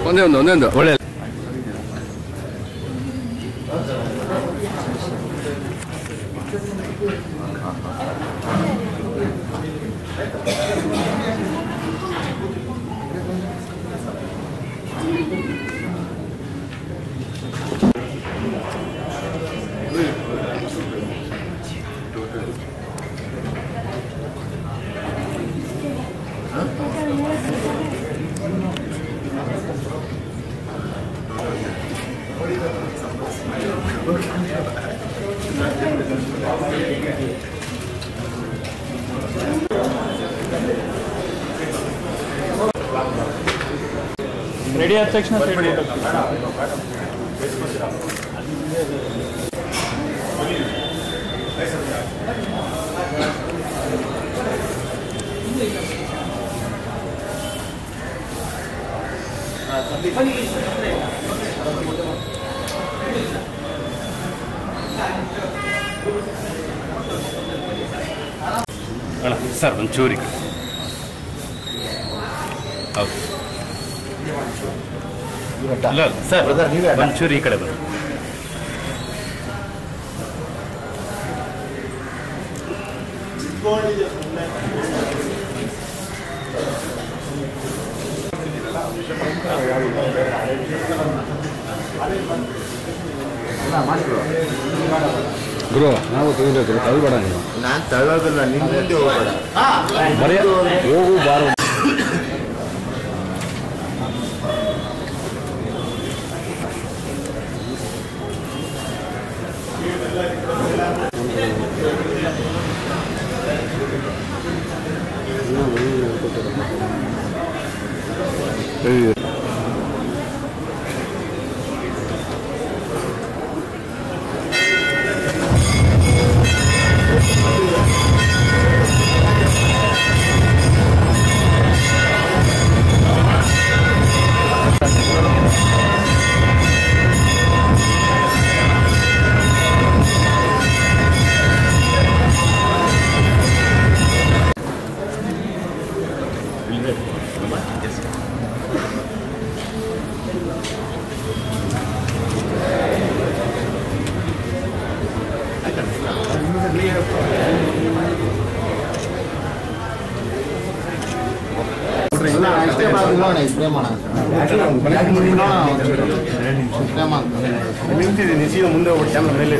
ಒಂದೇ ಒಳ್ಳೆ ರೆಡಿ ಆದ ತಕ್ಷಣ ಸರ್ ಒಂಚೂರಿ ಹೌದು ಅಲ್ಲ ಸರ್ ಒಂಚೂರಿ ಈ ಕಡೆ ಬನ್ನಿ. ಗುರು ನಾವು ತಗೋಬೇಕು ತಳ್ಬೇಡ ನೀವು. ನಾನು ತಳ್ಳೋದಿಲ್ಲ, ನಿಮ್ಮ ಮುಂದೆ ಹೋಗಬೇಡ, ಬರೀ ಹೋಗು ಬಾರು. ನಿಂತಿದ್ದೀನಿ ಸೀದಾ ಮುಂದೆ ಹೋಗ್ಬಿಟ್ಟು ಕ್ಯಾಮ್ರಾ ಮೇಲೆ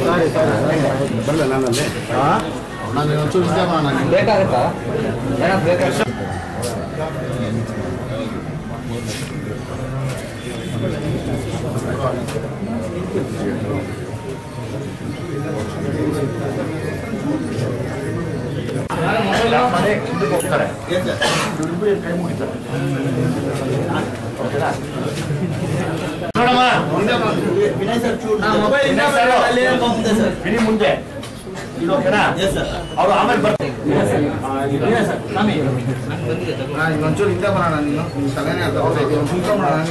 ಬರಲ್ಲ ನಾನಲ್ಲಿ ನಾನು ಒಂಚೂರು ಬೇಕಾಗುತ್ತಾ ಹೋಗ್ತಾರೆ ಕೈ ಮುಗಿತಾರೆ ನೋಡಮ್ಮ ಮುಂದೆ ಅವರು ಆಮೇಲೆ ಬರ್ತಾರೆ ಇನ್ನೊಂಚೂರು ಹಿಂದೆ ಬರೋಣ, ನೀನು ತಲೆನೇ ಮಾಡೋಣ.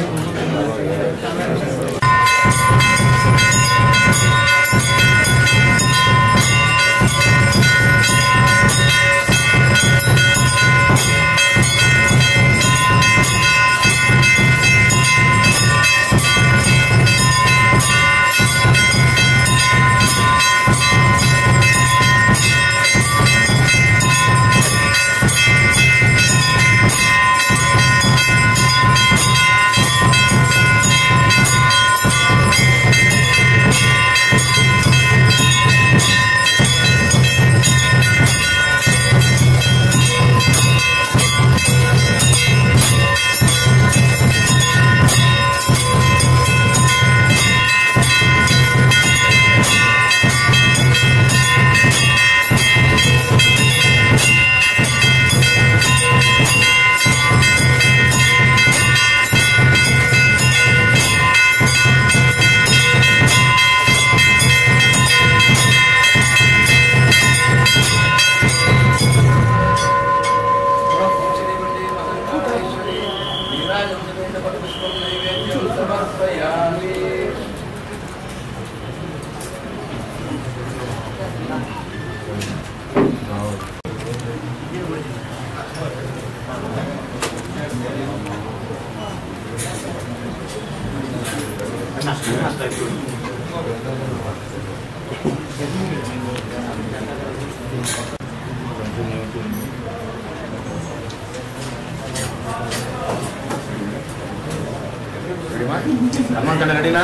ಹನುಮಂತಣ್ಣ ರೆಡಿನಾ?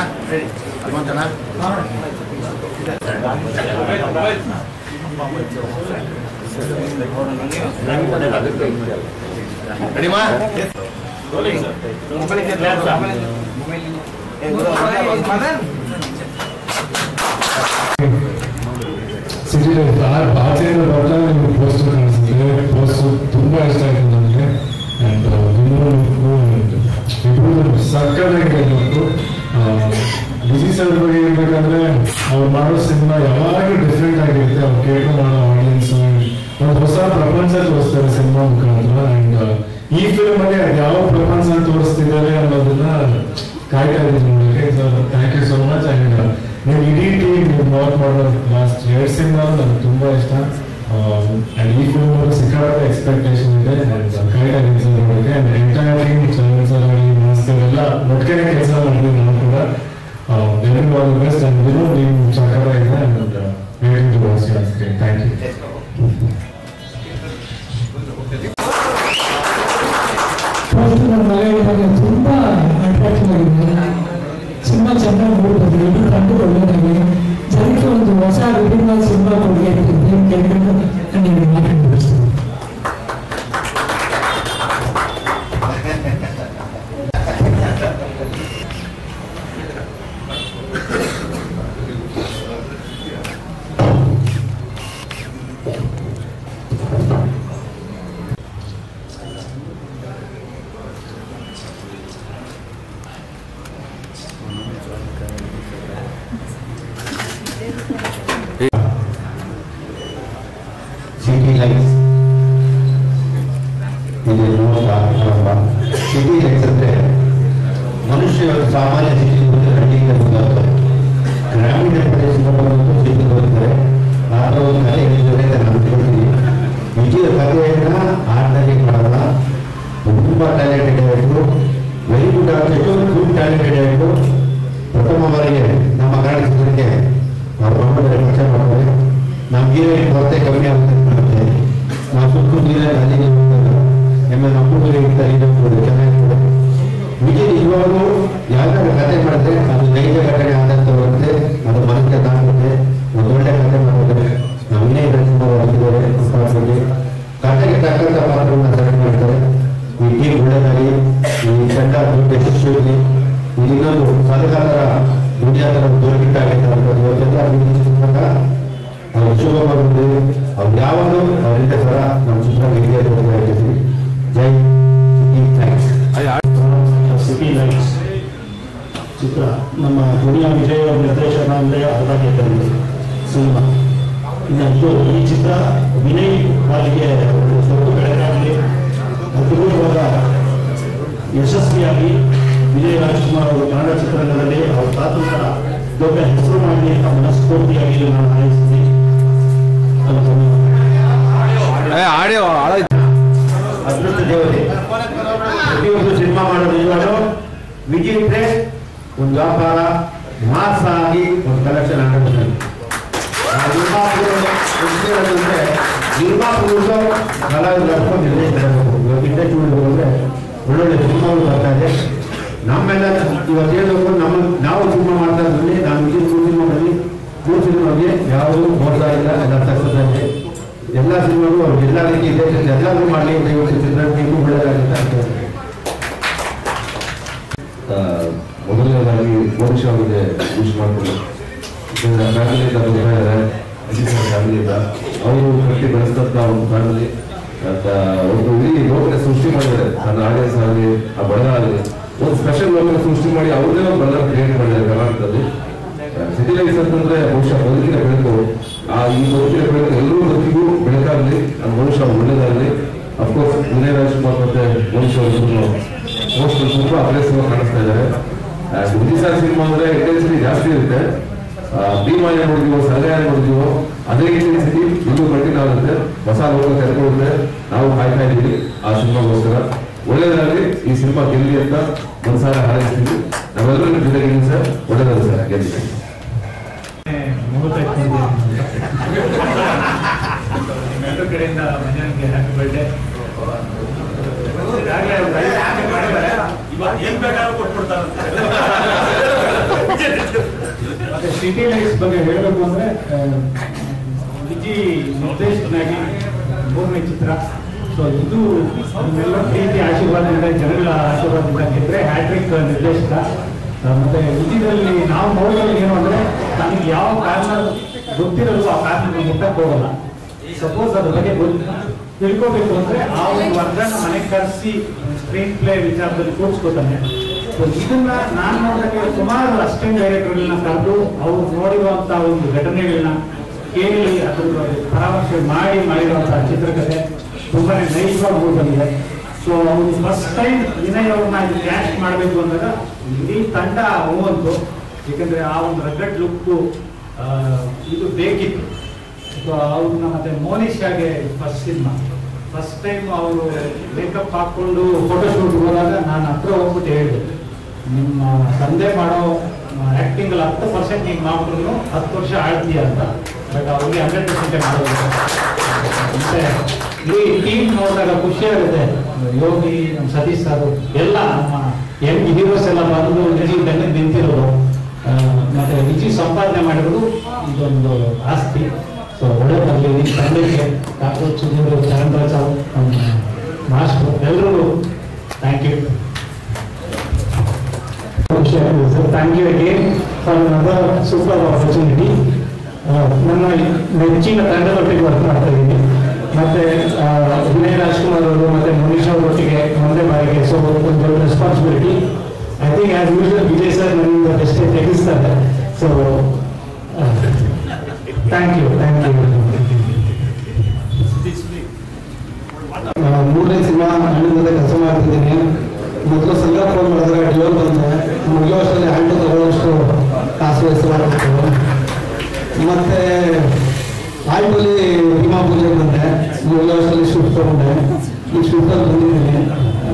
ಹನುಮಂತಣ್ಣ ರೆಡಿಮಾ? ಸಿಟಿ ಲೈಫ್ ಆಚೆಯಿಂದ ಬರಲ್ಲ ನಿಮ್ಗೆ ಪೋಸ್ಟ್ ಕಾಣಿಸುತ್ತೆ. ಪೋಸ್ಟ್ ತುಂಬ ಇಷ್ಟ ಆಯಿತು ನನಗೆ. ಆ್ಯಂಡ್ ಇಬ್ಬರು ಸಕ್ಕತ್ತಾಗಿ ಮತ್ತು ವಿಜಯ್ ಸರ್ ಬಗ್ಗೆ ಹೇಳ್ಬೇಕಂದ್ರೆ ಅವ್ರು ಮಾಡೋ ಸಿನಿಮಾ ಯಾವಾಗಲೂ ಡಿಫ್ರೆಂಟ್ ಆಗಿರುತ್ತೆ. ಅವ್ರು ಕೇಳ್ಕೊ ಮಾಡೋ ಆಡಿಯನ್ಸ್ ಒಂದು ಹೊಸ ಪ್ರಪಂಚ ತೋರಿಸ್ತಾರೆ ಸಿನಿಮಾ ಮುಖಾಂತರ. ಆ್ಯಂಡ್ ಈ ಫಿಲ್ಮ್ ಅಲ್ಲಿ ಯಾವ ಪ್ರಪಂಚ ತೋರಿಸ್ತಿದ್ದಾರೆ ಅನ್ನೋದನ್ನ ಕಾಯ್ತಾ ಇದ್ದೀನಿ ನೋಡೋಕ್ಕೆ. So thank you so much. And ನೀವು ಇಡೀ ಟೀಮ್ ನೀವು ವರ್ಕ್ ಮಾಡೋ ಲಾಸ್ಟ್ 2 ಸಿನಿಮಾ ನನಗೆ ತುಂಬ ಇಷ್ಟ. ಆ್ಯಂಡ್ ಈ ಫಿಲ್ಮ್ ಅವರು ಸಿಕ್ಕಾಪಟ್ಟೆ ಎಕ್ಸ್ಪೆಕ್ಟೇಷನ್ ಇದೆ. ಆ್ಯಂಡ್ ಕಾಯ್ತಾ ಇದ್ದೀನಿ ಸರ್ ನೋಡೋಕ್ಕೆ. And entire team Chandan sir ಆಗಲಿ ಮಾಸ್ಟರ್ ಎಲ್ಲ ಒಟ್ಟಿಗೆ ಕೆಲಸ ಮಾಡಿದ್ವಿ ನಾವು ಕೂಡ. ಎಲ್ಲರಿಗೂ ಆಲ್ ದಿ ಬೆಸ್ಟ್. ಆ್ಯಂಡ್ ನೀವು ಸಕ್ಕತ್ತಾಗಿದೆ. And waiting to watch your screen. Thank you. ತುಂಬಾ ಅಟ್ರಾಕ್ಟಿವ್ ಆಗಿದೆ. ಸಿನಿಮಾ ಚೆನ್ನಾಗಿ ನೋಡ್ಬೋದು. ಎಲ್ಲರೂ ಕಂಡು ಒಳ್ಳೆಯದಾಗಿ ಜನಕ್ಕೆ ಒಂದು ಹೊಸ ವಿಭಿನ್ನ ಸಿನಿಮಾ ಕೊಡುಗೆ ಕೇಳಬೇಕು ಅಂತ ನೀವು ಮಾತಾಡ್ತೀನಿ. ಸಿಟಿ ಲೈಫ್ಸ್ ಇದು ಸಿಟಿ ಲೈಫ್ಸ್ ಅಂದರೆ ಮನುಷ್ಯ ಸಾಮಾನ್ಯ ಸ್ಥಿತಿಯಿಂದ ಹಳ್ಳಿಯಿಂದ ಬಂದವರು ಗ್ರಾಮೀಣ ಪ್ರದೇಶದಿಂದ ಬಂದು ಸಿಟಿಗೆ ಹೋಗ್ತಾರೆ. ಆ ಥರ ಒಂದು ಕಥೆ ಹೇಳಿದರೆ ನಾನು ಕೇಳ್ತೀನಿ. ವಿಜಯ ಕಥೆಯನ್ನು ಆರ್ಡಲ್ಲಿ ಮಾಡಲ್ಲ. ತುಂಬ ಟ್ಯಾಲೆಂಟೆಡ್ ಆಯಿತು. Very good artist, good talented ಆಯಿತು. ಪ್ರಥಮ ಬಾರಿಗೆ ನಮ್ಮ ಕನ್ನಡ ಚಿತ್ರಕ್ಕೆ ಅವ್ರ ಮಕ್ಕಳ ಪರಿಚಯ ಮಾಡ್ತಾರೆ. ನಮಗೆ ಕೊರತೆ ಕಮ್ಮಿ ಆಗುತ್ತೆ. ನಾವು ಸುತ್ತು ನೀರೇ ಅಲ್ಲಿಗೆ ಹೋಗ್ತಾರೆ. ಆಮೇಲೆ ನಮ್ಮೂರಿಗೆ ಇರ್ತಾರೆ. ಇದು ಚೆನ್ನಾಗಿದೆ. ವಿಜಯ್ ನಿಜವಾಗೂ ಯಾವ್ದಾದ್ರು ಕತೆ ಮಾಡಿದ್ರೆ ಅದು ನೈಜ ಘಟನೆ ಆದಂತ ಬರುತ್ತೆ. ಅದು ಮನಕ್ಕೆ ತಾಗುತ್ತೆ. ಒಂದು ಒಳ್ಳೆ ಕತೆ ಮಾಡಿದ್ರೆ ನಾವು ಇನ್ನೇ ರಚಿಸಿದ್ದಾರೆ. ಕತೆಗೆ ತಕ್ಕಂಥ ಪಾತ್ರವನ್ನು ಸೆಲೆಕ್ಟ್ ಮಾಡ್ತಾರೆ. ಈ ಟೀಮ್ ಒಳ್ಳೆದಾಗಿ ಈ ತಂಡ ದೊಡ್ಡ ಯಶಸ್ವಿ ಇರಲಿ. ಇನ್ನೊಂದು ಸಲಗಾರರ ದುಡಿಯಾದರ ದೊರಕಿಟ್ಟಾಗಿದೆ ಅಂತ ಇವತ್ತೆಲ್ಲ ಅವ್ರು ಶುಭ ಬರುತ್ತೆ. ಅವ್ರು ಯಾವಾಗಲೂ ಅವರಿಂದ ಸರ ನಮ್ಮ ಚಿತ್ರ ಹಿರಿಯ ಹೇಳ್ತೀವಿ. ಜೈ ಥ್ಯಾಂಕ್ಸ್. ಸಿಟಿ ಲೈಫ್ಸ್ ಚಿತ್ರ ನಮ್ಮ ದುನಿಯಾ ವಿಜಯ್ ಅವರ ನಿರ್ದೇಶನ ಅಂದರೆ ಅದಾಗಿದೆ ಸಿನಿಮಾ. ಇನ್ನು ಈ ಚಿತ್ರ ವಿನಯ್ ಪಾಲಿಗೆ ಸ್ವಲ್ಪ ಬೆಳಕಾಗಲಿ, ಅದ್ಭುತವಾದ ಯಶಸ್ವಿಯಾಗಿ ವಿಜಯ ರಾಜ್ಕುಮಾರ್ ಅವರು ಕನ್ನಡ ಚಿತ್ರರಂಗದಲ್ಲಿ ಅವರ ತಾತನ ದೊಡ್ಡ ಹೆಸರು ಮಾಡಲಿ ಅಂತ ಮನಸ್ಫೂರ್ತಿಯಾಗಿ ನಾನು ಹಾರೈಸ್ತೀನಿ. ಅದೃಷ್ಟ ದೇವತೆ ಪ್ರತಿಯೊಂದು ಸಿನಿಮಾ ಮಾಡೋದು ಇವಾಗ ವಿಜಯ್ ಇದ್ರೆ ಒಂದು ವ್ಯಾಪಾರ ಮಾಸ ಆಗಿ ಒಂದು ಕಲೆಕ್ಷನ್ ಆಗುತ್ತೆ. ನಿರ್ಮಾಪಕರು ಕಲಾವಿದರು ನಿರ್ದೇಶಕರು ಇಂಡಸ್ಟ್ರಿ ಹೋದ್ರೆ ಒಳ್ಳೊಳ್ಳೆ ಸಿನಿಮಾಗಳು ಬರ್ತಾ ಇದೆ. ನಮ್ಮೆಲ್ಲ ಇವತ್ತು ಹೇಳ್ಬೇಕು, ನಾವು ಸಿನಿಮಾ ಮಾಡ್ತಾ ಇದ್ರಲ್ಲಿ ನಾನು ವಿಜಯ್ ಸಿನಿಮಾದಲ್ಲಿ 3 ಸಿನಿಮಾಗೆ ಯಾವುದೂ ಮೋಸ ಇಲ್ಲ. ಎಲ್ಲ ಸಕ್ಸಸ್ ಆಗಿದೆ. ಎಲ್ಲ ಸಿನಿಮಾಗೂ ಅವ್ರು ಎಲ್ಲ ರೀತಿ ಇದೆ. ಎಲ್ಲರೂ ಮಾಡಲಿ ಚಿತ್ರರಂಗಕ್ಕೂ ಒಳ್ಳೆಯದಾಗುತ್ತೆ. ಮೊದಲನೇದಾಗಿ ಮೋಕ್ಷ ಅವರಿಗೆ ವಿಶ್ ಮಾಡ್ತಾರೆ. ಫ್ಯಾಮಿಲಿಯಿಂದ ಬಂದಿದ್ದಾರೆ. ಫ್ಯಾಮಿಲಿಯಿಂದ ಅವರು ಕಟ್ಟಿ ಬೆಳೆಸ್ತಂತ ಒಂದು ಫ್ಯಾಮಿಲಿ ಒಂದು ಇಡೀ ಲೋಕನ ಸೃಷ್ಟಿ ಮಾಡಿದ್ದಾರೆ. ನನ್ನ ಆಡಿಯನ್ಸ್ ಆಗಲಿ ಆ ಬಡ ಆಗಲಿ ಒಂದು ಸ್ಪೆಷಲ್ ಲೋಕನ ಸೃಷ್ಟಿ ಮಾಡಿ ಅವ್ರದೇ ಒಂದು ಬಣ್ಣ ಕ್ರಿಯೇಟ್ ಮಾಡಿದ್ದಾರೆ ಕರ್ನಾಟಕದಲ್ಲಿ. ಸಿಟಿ ಲೈಫ್ಸ್ ಅಂತಂದ್ರೆ ಬಹುಶಃ ಬದುಕಿನ ಬೆಳಕು. ಈ ಬದುಕಿನ ಬೆಳಕು ಎಲ್ಲರೂ ಬದುಕಿಗೂ ಬೆಳಕಾಗಲಿ. ಅದು ಬಹುಶಃ ಒಳ್ಳೇದಾಗಲಿ. ಅಫ್ಕೋರ್ಸ್ ವಿನಯ್ ರಾಜ್ಕುಮಾರ್ ಮತ್ತೆ ಮೋಕ್ಷ ಅವರು ತುಂಬ ಅಗ್ರೆಸಿವ್ ಕಾಣಿಸ್ತಾ ಇದ್ದಾರೆ. ವಿಜಯ್ ಸರ್ ಸಿನಿಮಾ ಅಂದ್ರೆ ಇಂಟೆನ್ಸಿಟಿ ಜಾಸ್ತಿ ಇರುತ್ತೆ. ಭೀಮಾ ಏನ್ ನೋಡಿದೀವೋ, ಸಲಹೆ ಏನ್ ನೋಡಿದೀವೋ ಅದೇ ಇಂಟೆನ್ಸಿಟಿ ಇದು ಕಂಟಿನ್ಯೂ ಆಗುತ್ತೆ. ಹೊಸ ಲೋಕ ತೆರೆದುಕೊಳ್ಳುತ್ತೆ. ನಾವು ಕಾಯ್ತಾ ಇದ್ದೀವಿ ಆ ಸಿನಿಮಾಗೋಸ್ಕರ. ಒಳ್ಳೇದಾಗಲಿ, ಈ ಸಿನಿಮಾ ಗೆಲ್ಲಿ ಅಂತ ಒಂದ್ಸಾರ ಹಾರೈಸ್ತೀವಿ. ನಾವೆಲ್ಲರೂ ಜೊತೆಗಿದ್ದೀವಿ ಸರ್. ಒಳ್ಳೇದಾಗಲಿ ಸರ್, ಗೆಲ್ಲಿ. ನಿಮ್ಮೆಲ್ಲರ ಕಡೆಯಿಂದ ಮಂಜಾನಿಗೆ ಹ್ಯಾಪಿ ಬರ್ಡೇ. ಮತ್ತೆ ಸಿಟಿ ಲೈಫ್ಸ್ ಬಗ್ಗೆ ಹೇಳಬೇಕು ಅಂದ್ರೆ ವಿಜಿ ನಿರ್ದೇಶಕನಾಗಿ 3ನೇ ಚಿತ್ರ. ಸೊ ಇದು ನಮ್ಮೆಲ್ಲ ಪ್ರೀತಿ ಆಶೀರ್ವಾದದಿಂದ, ಜನಗಳ ಆಶೀರ್ವಾದದಿಂದ ಗೆದ್ರೆ ಹ್ಯಾಟ್ರಿಕ್ ನಿರ್ದೇಶಕ. ಮತ್ತೆ ವಿಜಿದಲ್ಲಿ ನಾವು ನೋಡೋದು ಏನು ಅಂದ್ರೆ ನಮಗೆ ಯಾವ ಕಾರಣ ಗೊತ್ತಿರಲು ಆ ಕಾರಣ ಮುಟ್ಟಕ್ಕೆ ಹೋಗಲ್ಲ. ಸಪೋಸ್ ಅದ್ರ ಬಗ್ಗೆ ತಿಳ್ಕೋಬೇಕು ಅಂದ್ರೆ ಆ ಒಂದು ವರ್ಗನ ಮನೆಗೆ ಕರೆಸಿ ಸ್ಕ್ರೀನ್ ಪ್ಲೇ ವಿಚಾರದಲ್ಲಿ ಕೂರಿಸ್ಕೋತಾನೆ. ಇದನ್ನ ನಾನು ನೋಡೋದಕ್ಕೆ ಸುಮಾರು ಅಸಿಸ್ಟೆಂಟ್ ಡೈರೆಕ್ಟರ್ಗಳನ್ನ ಕರೆದು ಅವ್ರು ನೋಡಿರುವಂತಹ ಒಂದು ಘಟನೆಗಳನ್ನ ಕೇಳಿ ಅದ್ರ ಪರಾಮರ್ಶೆ ಮಾಡಿರುವಂತಹ ಚಿತ್ರಕಥೆ ತುಂಬಾನೇ ನೈಜವಾಗಿ ಬಂದಿದೆ. ಸೊ ಅವ್ರು ಫಸ್ಟ್ ಟೈಮ್ ವಿನಯ್ ಅವ್ರನ್ನ ಕ್ಯಾಸ್ಟ್ ಮಾಡಬೇಕು ಅಂದಾಗ ಇಡೀ ತಂಡ ಹೋಗುವಂತು. ಯಾಕಂದ್ರೆ ಆ ಒಂದು ರಗ್ಗಡ್ ಲುಕ್ ಇದು ಬೇಕಿತ್ತು. ಸೊ ಅವ್ರನ್ನ ಮತ್ತೆ ಮೋನಿಶಾಗೆ ಫಸ್ಟ್ ಟೈಮ್ ಅವರು ಮೇಕಪ್ ಹಾಕೊಂಡು ಫೋಟೋಶೂಟ್ ಹೋದಾಗ ನಾನು ಹತ್ರ ಹೋಗ್ಬಿಟ್ಟು ಹೇಳಿದೆ, ನಿಮ್ಮ ತಂದೆ ಮಾಡೋ ಆಕ್ಟಿಂಗ್ 10% ನೀವು ಮಾಡ್ಕೊಂಡು 10 ವರ್ಷ ಆಳ್ತೀಯ ಅಂತ. ಬಟ್ ಅವ್ರಿಗೆ 100% ಮಾಡೋದು. ಮತ್ತೆ ಇಡೀ ಟೀಮ್ ನೋಡಿದಾಗ ಖುಷಿ ಆಗುತ್ತೆ. ಯೋಗಿ, ನಮ್ಮ ಸತೀಶ್ ಸರ್ ಎಲ್ಲ ನಮ್ಮ ಯಂಗ್ ಹೀರೋಸ್ ಎಲ್ಲ ಬಂದು ವಿಜಿ ಬೆನ್ನಿಗೆ ನಿಂತಿರೋದು. ಮತ್ತೆ ವಿಜಿ ಸಂಪಾದನೆ ಮಾಡಿರೋದು ಇದೊಂದು ಆಸ್ತಿ. ಸೊ ಒಳ್ಳೆದಾಗಲಿ ಈ ತಂಡಕ್ಕೆ, ಡಾಕ್ಟರ್ ಸುಧೀರ್, ಚರಣ್ ರಾಜ್, ಮಾಸ್ಟರ್ ಎಲ್ಲರೂ thank you. Sir thank you again for another super opportunity. ನನ್ನ ನೆಚ್ಚಿನ ತಂಡದೊಟ್ಟಿಗೆ ವರ್ಕ್ ಮಾಡ್ತಾ ಇದ್ದೀನಿ. ಮತ್ತೆ ವಿನಯ್ ರಾಜ್ಕುಮಾರ್ ಅವರು ಮತ್ತೆ ಮನೀಶ್ ಅವರೊಟ್ಟಿಗೆ ಒಂದೇ ಬಾರಿಗೆ. ಸೊ ಒಂದು ದೊಡ್ಡ responsibility. I think as usual Vijay sir ನನ್ನಿಂದ ಬೆಸ್ಟೇ ತೆಗಿಸ್ತಾರೆ. So thank you. 3ನೇ ಸಿನಿಮಾ ಹಣ್ಣಿನ ಜೊತೆ ಕೆಲಸ ಮಾಡ್ತಿದ್ದೀನಿ. ಮೊದಲು ಸಂಘ ಫೋನ್ ಮಾಡಿದ್ರೆ ಡಿವೋರ್ ಬಂದೆ. ಮುಗಿಯೋಷ್ಟರಲ್ಲಿ ಹಣ್ಣು ತಗೊಳ್ಳೋಷ್ಟು ಕಾಸು ಹೆಸರಾಗಿತ್ತು. ಮತ್ತೆ ಆಯ್ಟಲ್ಲಿ ಭೀಮಾ ಪೂಜೆಗೆ ಬಂದೆ. ಮುಗಿಯೋಷ್ಟರಲ್ಲಿ ಶೂಟ್ ತಗೊಂಡೆ. ಈ ಶೂಟಲ್ಲಿ ಬಂದಿದ್ದೀನಿ.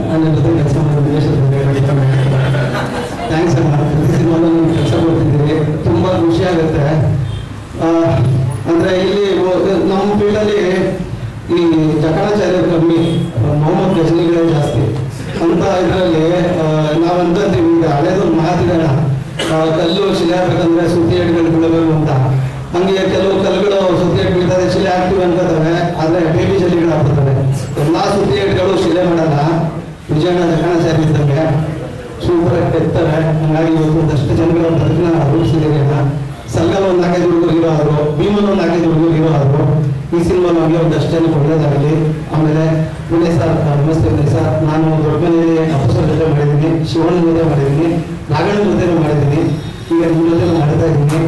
ನನ್ನ ಜೊತೆ ಕೆಲಸ ಮಾಡಿದ್ದೀನಿ. ಥ್ಯಾಂಕ್ಸ್ ಅಣ್ಣ. ಪ್ರತಿ ಸಿನಿಮಾದಲ್ಲಿ ನೀವು ಕೆಲಸ ಮಾಡ್ತಿದ್ದೀರಿ, ತುಂಬ ಖುಷಿ ಆಗುತ್ತೆ. ಅಂದರೆ ಇಲ್ಲಿ ನಮ್ಮ ಫೀಲ್ಡಲ್ಲಿ ಈ ಜಕಣಾಚಾರ್ಯರು ಕಮ್ಮಿ, ಮೊಹಮ್ಮದ್ ಗಜನಿಗಳೇ ಜಾಸ್ತಿ ಅಂತ. ಇದರಲ್ಲಿ ನಾವಂತೀವಿ ಈಗ ಹಳೇದೊಂದು ಮಾತಿಗೋಣ, ಕಲ್ಲು ಶಿಲೆ ಹಾಕಬೇಕಂದ್ರೆ ಸುತ್ತಿ ಎಡ್ಗಳು ಬೀಳಬೇಕು ಅಂತ. ಹಂಗೆ ಕೆಲವು ಕಲ್ಲುಗಳು ಸುತ್ತಿ ಎಡ್ ಬೀಳ್ತಾರೆ, ಶಿಲೆ ಹಾಕ್ತೀವಿ ಅನ್ಕೋತವೆ, ಆದರೆ ಬೇಬಿ ಜಲ್ಲಿಗಳು ಹಾಕ್ಬಿಡ್ತವೆ. ಎಲ್ಲ ಸುತ್ತಿ ಎಡ್ಗಳು ಶಿಲೆ ಮಾಡಲ್ಲ. ವಿಜಯಣ್ಣ ಜಕಣಾಚಾರ್ಯ ಇದ್ದಂಗೆ ಸೂಪರಾಗಿ ತೆಗ್ತಾರೆ. ಹಂಗಾಗಿ ಇವತ್ತು ಒಂದಷ್ಟು ಜನಗಳ ಬದುಕನ್ನ ರೂಪಿಸಿದ್ದೀರಿ. ಸಂಘಲ್ ಒಂದು 4-5 ಹುಡುಗರು ಹೀರೋ ಆದರು, ಭೀಮನ್ ಒಂದು 4-5 ಹುಡುಗರು ಹೀರೋ ಆದರು. ಈ ಸಿನಿಮಾ ನಮಗೆ ಒಂದಷ್ಟೇ ಒಳ್ಳೆಯದಾಗಲಿ. ಆಮೇಲೆ ವಿನಯ್ ಸರ್, ನಮಸ್ತೆ ವಿನಯ್ ಸರ್. ನಾನು ದೊಡ್ಡ ಮನೆಯಲ್ಲಿ ಅಪ್ಪಸರ ಜೊತೆ ಮಾಡಿದ್ದೀನಿ, ಶಿವಣ್ಣ ಜೊತೆ ಮಾಡಿದ್ದೀನಿ, ನಾಗಣ್ಣ ಜೊತೆ ಮಾಡಿದ್ದೀನಿ, ಈಗ ನಿಮ್ಮ ಜೊತೆ ಮಾಡ್ತಾ ಇದ್ದೀನಿ.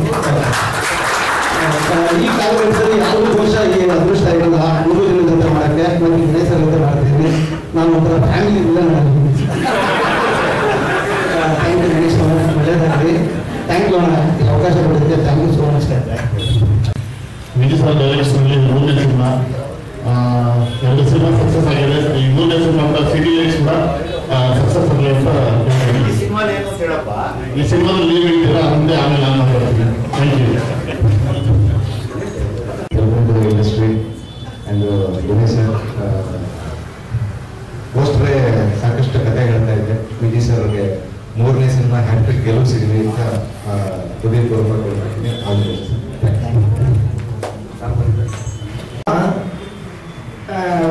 ಈ ಕಾಲಘಟ್ಟದಲ್ಲಿ ಯಾರಿಗೂ ಬಹುಶಃ ಈ ಅದೃಷ್ಟ ಇರೋಲ್ಲ 3 ಜನ ಜೊತೆ ಮಾಡೋಕ್ಕೆ. ನನಗೆ ವಿನಯ್ ಸರ್ ಜೊತೆ ಮಾಡ್ತಿದ್ದೀನಿ. ನಾನು ಒಂಥರ ಫ್ಯಾಮಿಲಿ ಇಲ್ಲ. ಥ್ಯಾಂಕ್ ಯು ಗಣೇಶ್, ಒಳ್ಳೆಯದಾಗಲಿ. ಥ್ಯಾಂಕ್ ಯು ಅಣ್ಣ, ಈ ಅವಕಾಶ ಕೊಟ್ಟಿದ್ದಕ್ಕೆ thank you so much. Vijay sir ಡೈರೆಕ್ಷನ್ನಲ್ಲಿ 3ನೇ ಸಿನಿಮಾ, 2 ಸಿನಿಮಾ ಸಕ್ಸಸ್ ಆಗಿದೆ. ಈ 3ನೇ ಸಿನಿಮಾ ಅಂತ ಸಿಟಿ ಲೈಫ್ಸ್ ಕೂಡ ಸಕ್ಸಸ್ ಆಗಲಿ ಅಂತ ಈ ಸಿನಿಮಾದಲ್ಲಿ ನೀವು ಹೇಳ್ತೀರಾ ಮುಂದೆ, ಆಮೇಲೆ ನಾನು ಮಾತಾಡ್ತೀನಿ. Thank you. Industry and Vinay sir ಪೋಸ್ಟ್ರೇ ಸಾಕಷ್ಟು ಕಥೆ ಹೇಳ್ತಾ ಇದ್ದೆ. ವಿಜಯ್ ಸರ್ ಅವ್ರಿಗೆ 3ನೇ ಸಿನಿಮಾ ಹ್ಯಾಟ್ರಿಕ್ ಗೆಲುವು ಸಿಗಲಿ ಅಂತ ಹೃದಯಪೂರ್ವಕ ಕೊಡ್ತೀನಿ.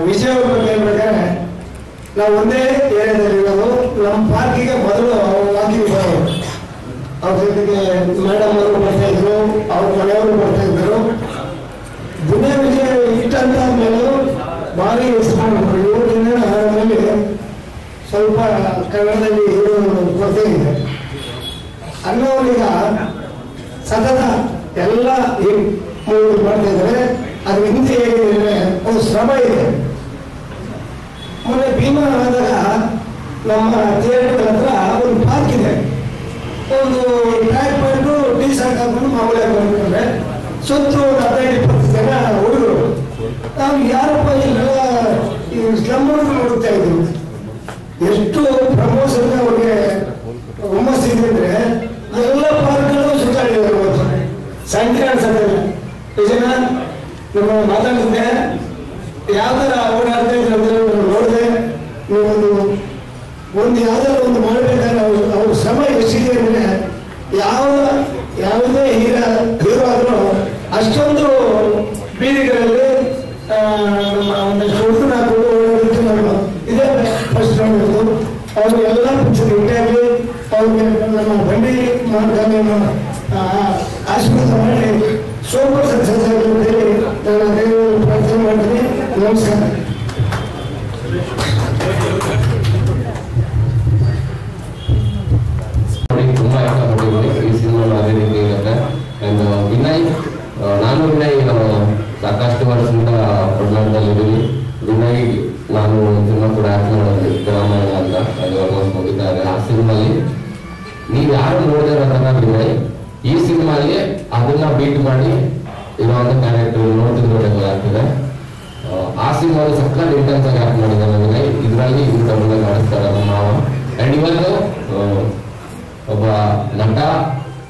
ವಿಜಯ್ ಅವ್ರ ಬಗ್ಗೆ ಹೇಳ್ಬೇಕಾದ್ರೆ ನಾವು ಒಂದೇ ಏರಿಯಾದಲ್ಲಿರೋದು. ನಮ್ಮ ಪಾರ್ಕಿಗೆ ಮೊದಲು ವಾಕಿಂಗ್ ಬರೋರು. ಅವ್ರ ಜೊತೆಗೆ ಮೇಡಮ್ ಅವರು ಬರ್ತಾ ಇದ್ರು, ಅವ್ರ ಮನೆಯವರು ಬರ್ತಾ ಇದ್ರು. ವಿಜಯ್ ಇಷ್ಟ ಅಂತ ಆದ್ಮೇಲೆ ಭಾರಿ ಇಸ್ಕೊಂಡ್ರು. 7 ದಿನ ಆದ್ಮೇಲೆ ಸ್ವಲ್ಪ ಕನ್ನಡದಲ್ಲಿ ಕೊರತೆ ಇದೆ. ಅನ್ನೋರೀಗ ಸತತ ಎಲ್ಲ ಮೂವಿ ಮಾಡ್ತಾ ಇದ್ದಾರೆ. ಅದು ಹಿಂದೆ ಹೇಗಿದೆ ಒಂದು ಶ್ರಮ ಇದೆ. ಮೊನ್ನೆ ಭೀಮಾ ಆದಾಗ ನಮ್ಮ ಥಿಯೇಟರ್ ಹತ್ರ ಒಂದು ಟ್ರ್ಯಾಕ್ ಮಾಡಿದ್ರು ಟೀ ಶರ್ಟ್ ಹಾಕೊಂಡು ಮಾಮೂಲಿ ಹಾಕೊಂಡ್ರೆ ಸುತ್ತು ಒಂದು 15-20 ಜನ ಹುಡುಗರು. ನಾವು ಯಾರಪ್ಪ ಇಲ್ಲ ಈ ಸ್ಲಮ್ ಹುಡುಗರು ಹುಡುಕ್ತಾ ಇದ್ರು. ಎಷ್ಟು ಪ್ರಮೋಷನ್ ಅವ್ರಿಗೆ ಹುಮ್ಮಸ್ಸಿದೆ ಅಂದ್ರೆ ಎಲ್ಲ ಪಾರ್ಕ್ಗಳು ಸುತ್ತಾಡಿದ್ರು. ಸಂಕ್ರಾಂತಿ ಸಮಯ ಜನ ನಮ್ಮ ಮಾತಾಡ್ತಿದ್ದೆ ಯಾವ ಥರ ಓಡಾಡ್ತಾ ಇದ್ರೆ ನೋಡಿದೆ. ಒಂದು ಯಾವ್ದಾದ್ರು ಒಂದು ಮಾಡಬೇಕಾದ್ರೆ ಅವ್ರ ಶ್ರಮ ಎಷ್ಟಿದೆ ಅಂದರೆ ಯಾವುದೇ ಹೀರೋ ಆದರೂ ಅಷ್ಟೊಂದು ಬೀದಿಗಳಲ್ಲಿ ನಮ್ಮ ಒಂದಷ್ಟು ಹುಡುಗರು ಹಾಕೊಂಡು ಓಡಾಡಿದ್ದು ನಾನು ಇದೇ ಫಸ್ಟ್ ನೋಡಿದ್ದು. ಅವರು ಎಲ್ಲ ಪಿಕ್ಚರ್ ಹಿಟ್ಟಾಗಿ ಅವ್ರಿಗೆ ನಮ್ಮ ಬಂಡಿ ಮಾರ್ಗವನ್ನು ಆಶೀರ್ವಾದ ಮಾಡಿ ಸೂಪರ್ ಸಕ್ಸಸ್ ಆಗಿ ನಾನು ದೇವರು ಪ್ರಾರ್ಥನೆ ಮಾಡ್ತೀನಿ. ನಮಸ್ಕಾರ. ತುಂಬಾ ಇಷ್ಟಪಟ್ಟಿದ್ದೀನಿ ಈ ಸಿನಿಮಾ ಅದೇ ರೀತಿ ಇರುತ್ತೆ. ಅಂಡ್ ವಿನಯ್, ನಾನು ವಿನಯ್ ಸಾಕಷ್ಟು ವರ್ಷದಿಂದ ಒಡನಾಟದಲ್ಲಿದ್ದೀನಿ. ವಿನಯ್ ನಾನು ಸಿನಿಮಾ ಕೂಡ ಆಕ್ಟ್ ಮಾಡೋದು ರಾಮಾಯಣ ಅಂತ, ಅದು ಆಲ್ಮೋಸ್ಟ್ ಮುಗಿತಾರೆ. ಆ ಸಿನಿಮಾಲಿ ನೀವು ಯಾರು ನೋಡಿದಿರೋದನ್ನ ವಿನಯ್ ಈ ಸಿನಿಮಾಲಿ ಅದನ್ನ ಬೀಟ್ ಮಾಡಿ ಇರುವಂತ ಕ್ಯಾರೆಕ್ಟರ್ ನೋಡ್ತಿದ್ರೆ ಗೊತ್ತಾಗ್ತಿದೆ. ಆ ಸಿನಿಮಾಲಿ ಸಕ್ಕತ್ ಇಂಟೆನ್ಸ್ ಆಗಿ ಆಕ್ಟ್ ಮಾಡಿದ್ದಾನೆ ವಿನಯ್. ಇದರಲ್ಲಿ ಡಬಲ್ ಮಾಡಿಸ್ತಾರೆ ನಮ್ಮ ಮಾವ. ಅಂಡ್ ಇವತ್ತು ಒಬ್ಬ ನಟ,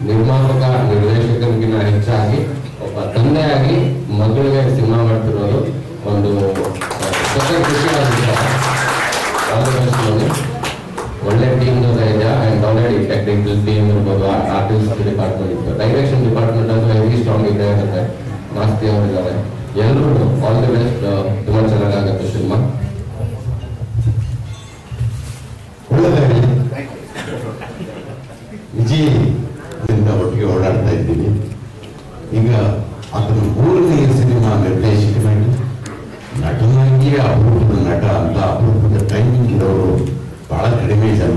ನಿರ್ಮಾಪಕ, ನಿರ್ದೇಶಕರಿಗಿಂತ ಹೆಚ್ಚಾಗಿ ಒಬ್ಬ ತಂದೆಯಾಗಿ ಮಗಳಿಗೆ ಸಿನಿಮಾ ಮಾಡ್ತಿರೋದು ಒಂದು ಖುಷಿ ಆಗಿದೆ. ಒಳ್ಳೆ ಟೀಮ್ ಇದೆ. ಅಂಡ್ ಆಲ್ರೆಡಿ ಟೆಕ್ನಿಕಲ್ ಟೀಮ್ ಇರ್ಬೋದು, ಆರ್ಟಿಸ್ಟ್ ಡಿಪಾರ್ಟ್ಮೆಂಟ್ ಇತ್ತು, ಡೈರೆಕ್ಷನ್ ಡಿಪಾರ್ಟ್ಮೆಂಟ್ ಅಂತೂ ಹೆವಿ ಸ್ಟ್ರಾಂಗ್ ಇದೆ ಇರುತ್ತೆ. ಮಾಸ್ತಿ ಅವರಿದ್ದಾರೆ. ಎಲ್ಲರೂ ಆಲ್ ದಿ ಬೆಸ್ಟ್. ತುಂಬಾ ಚೆನ್ನಾಗಾಗುತ್ತೆ ಸಿನಿಮಾ. ಒಳ್ಳೆದಾಗಲಿ. ವಿಜಯದಿಂದ ಒಟ್ಟಿಗೆ ಓಡಾಡ್ತಾ ಇದ್ದೀನಿ. ಈಗ ಅದನ್ನು 3ನೇ ಸಿನಿಮಾ ನಿರ್ದೇಶಕನಾಗಿ, ನಟನಾಗಿ ಅಪರೂಪದ ನಟ ಅಂತ ಅಪರೂಪದ ಟೈಮಿಂಗ್ ಇರೋರು ಬಹಳ ಕಡಿಮೆ ಜನ.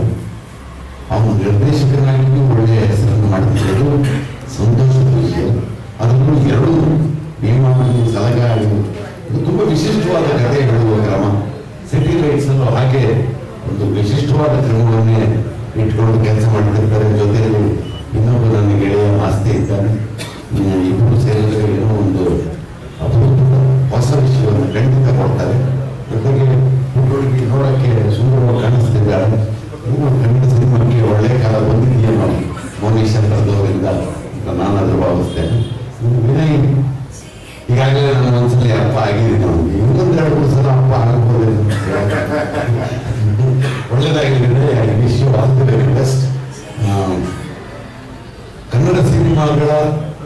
ಅವನು ನಿರ್ದೇಶಕನಾಗಿಯೂ ಒಳ್ಳೆಯ ಹೆಸರನ್ನು ಮಾಡ್ತಿರೋದು ಸಂತೋಷದ ವಿಷಯ. ಅದನ್ನು 2 ಭೀಮಾಗಿ ಸಲಗಾಡಿ ಇದು ತುಂಬ ವಿಶಿಷ್ಟವಾದ ಕಥೆ ಹೇಳುವ ಕ್ರಮ. ಸಿಟಿ ಲೈಟ್ಸ್ ಅಲ್ಲೂ ಹಾಗೆ ಒಂದು ವಿಶಿಷ್ಟವಾದ ಕ್ರಮವನ್ನೇ ಇಟ್ಕೊಂಡು ಕೆಲಸ ಮಾಡ್ತಿರ್ತಾರೆ. ಜೊತೆಯಲ್ಲಿ ಇನ್ನೊಬ್ಬ ನನ್ನ ಗೆಳೆಯ ಮಾಸ್ತಿ ಇದ್ದಾನೆ. ಇಬ್ಬರು ಸೇರಿದ್ರೆ ಏನೋ ಒಂದು ಅಪರೂಪದ ಹೊಸ ವಿಷಯವನ್ನು ಖಂಡಿತ ಕೊಡ್ತಾರೆ. ಜೊತೆಗೆ ಹುಡುಗಿ ನೋಡಕ್ಕೆ ಸುಂದರವಾಗಿ ಕಾಣಿಸ್ತಿದ್ದಾರೆ. ಇನ್ನು ಕನ್ನಡ ಸಿನಿಮಾಕ್ಕೆ ಒಳ್ಳೆಯ ಕಾಲ ಬಂದಿದೆಯೇನೋ ಮೋನೀಶ್ ಅವರಿಂದ ಅಂತ ನಾನಾದರೂ ಭಾವಿಸ್ತೇನೆ. ವಿನಯ್ ಈಗಾಗಲೇ ನನ್ನ ಮನಸ್ಸಲ್ಲಿ ಅಪ್ಪ ಆಗಿದ್ದೀನಿ. ಅವನಿಗೆ ಇನ್ನೊಂದೆರಡು ಸಲ ಅಪ್ಪ ಆಗಬಹುದು. ಒಳ್ಳೆದಾಗಿದೆ. Wish you all the very best. Kannada ಸಿನಿಮಾಗಳ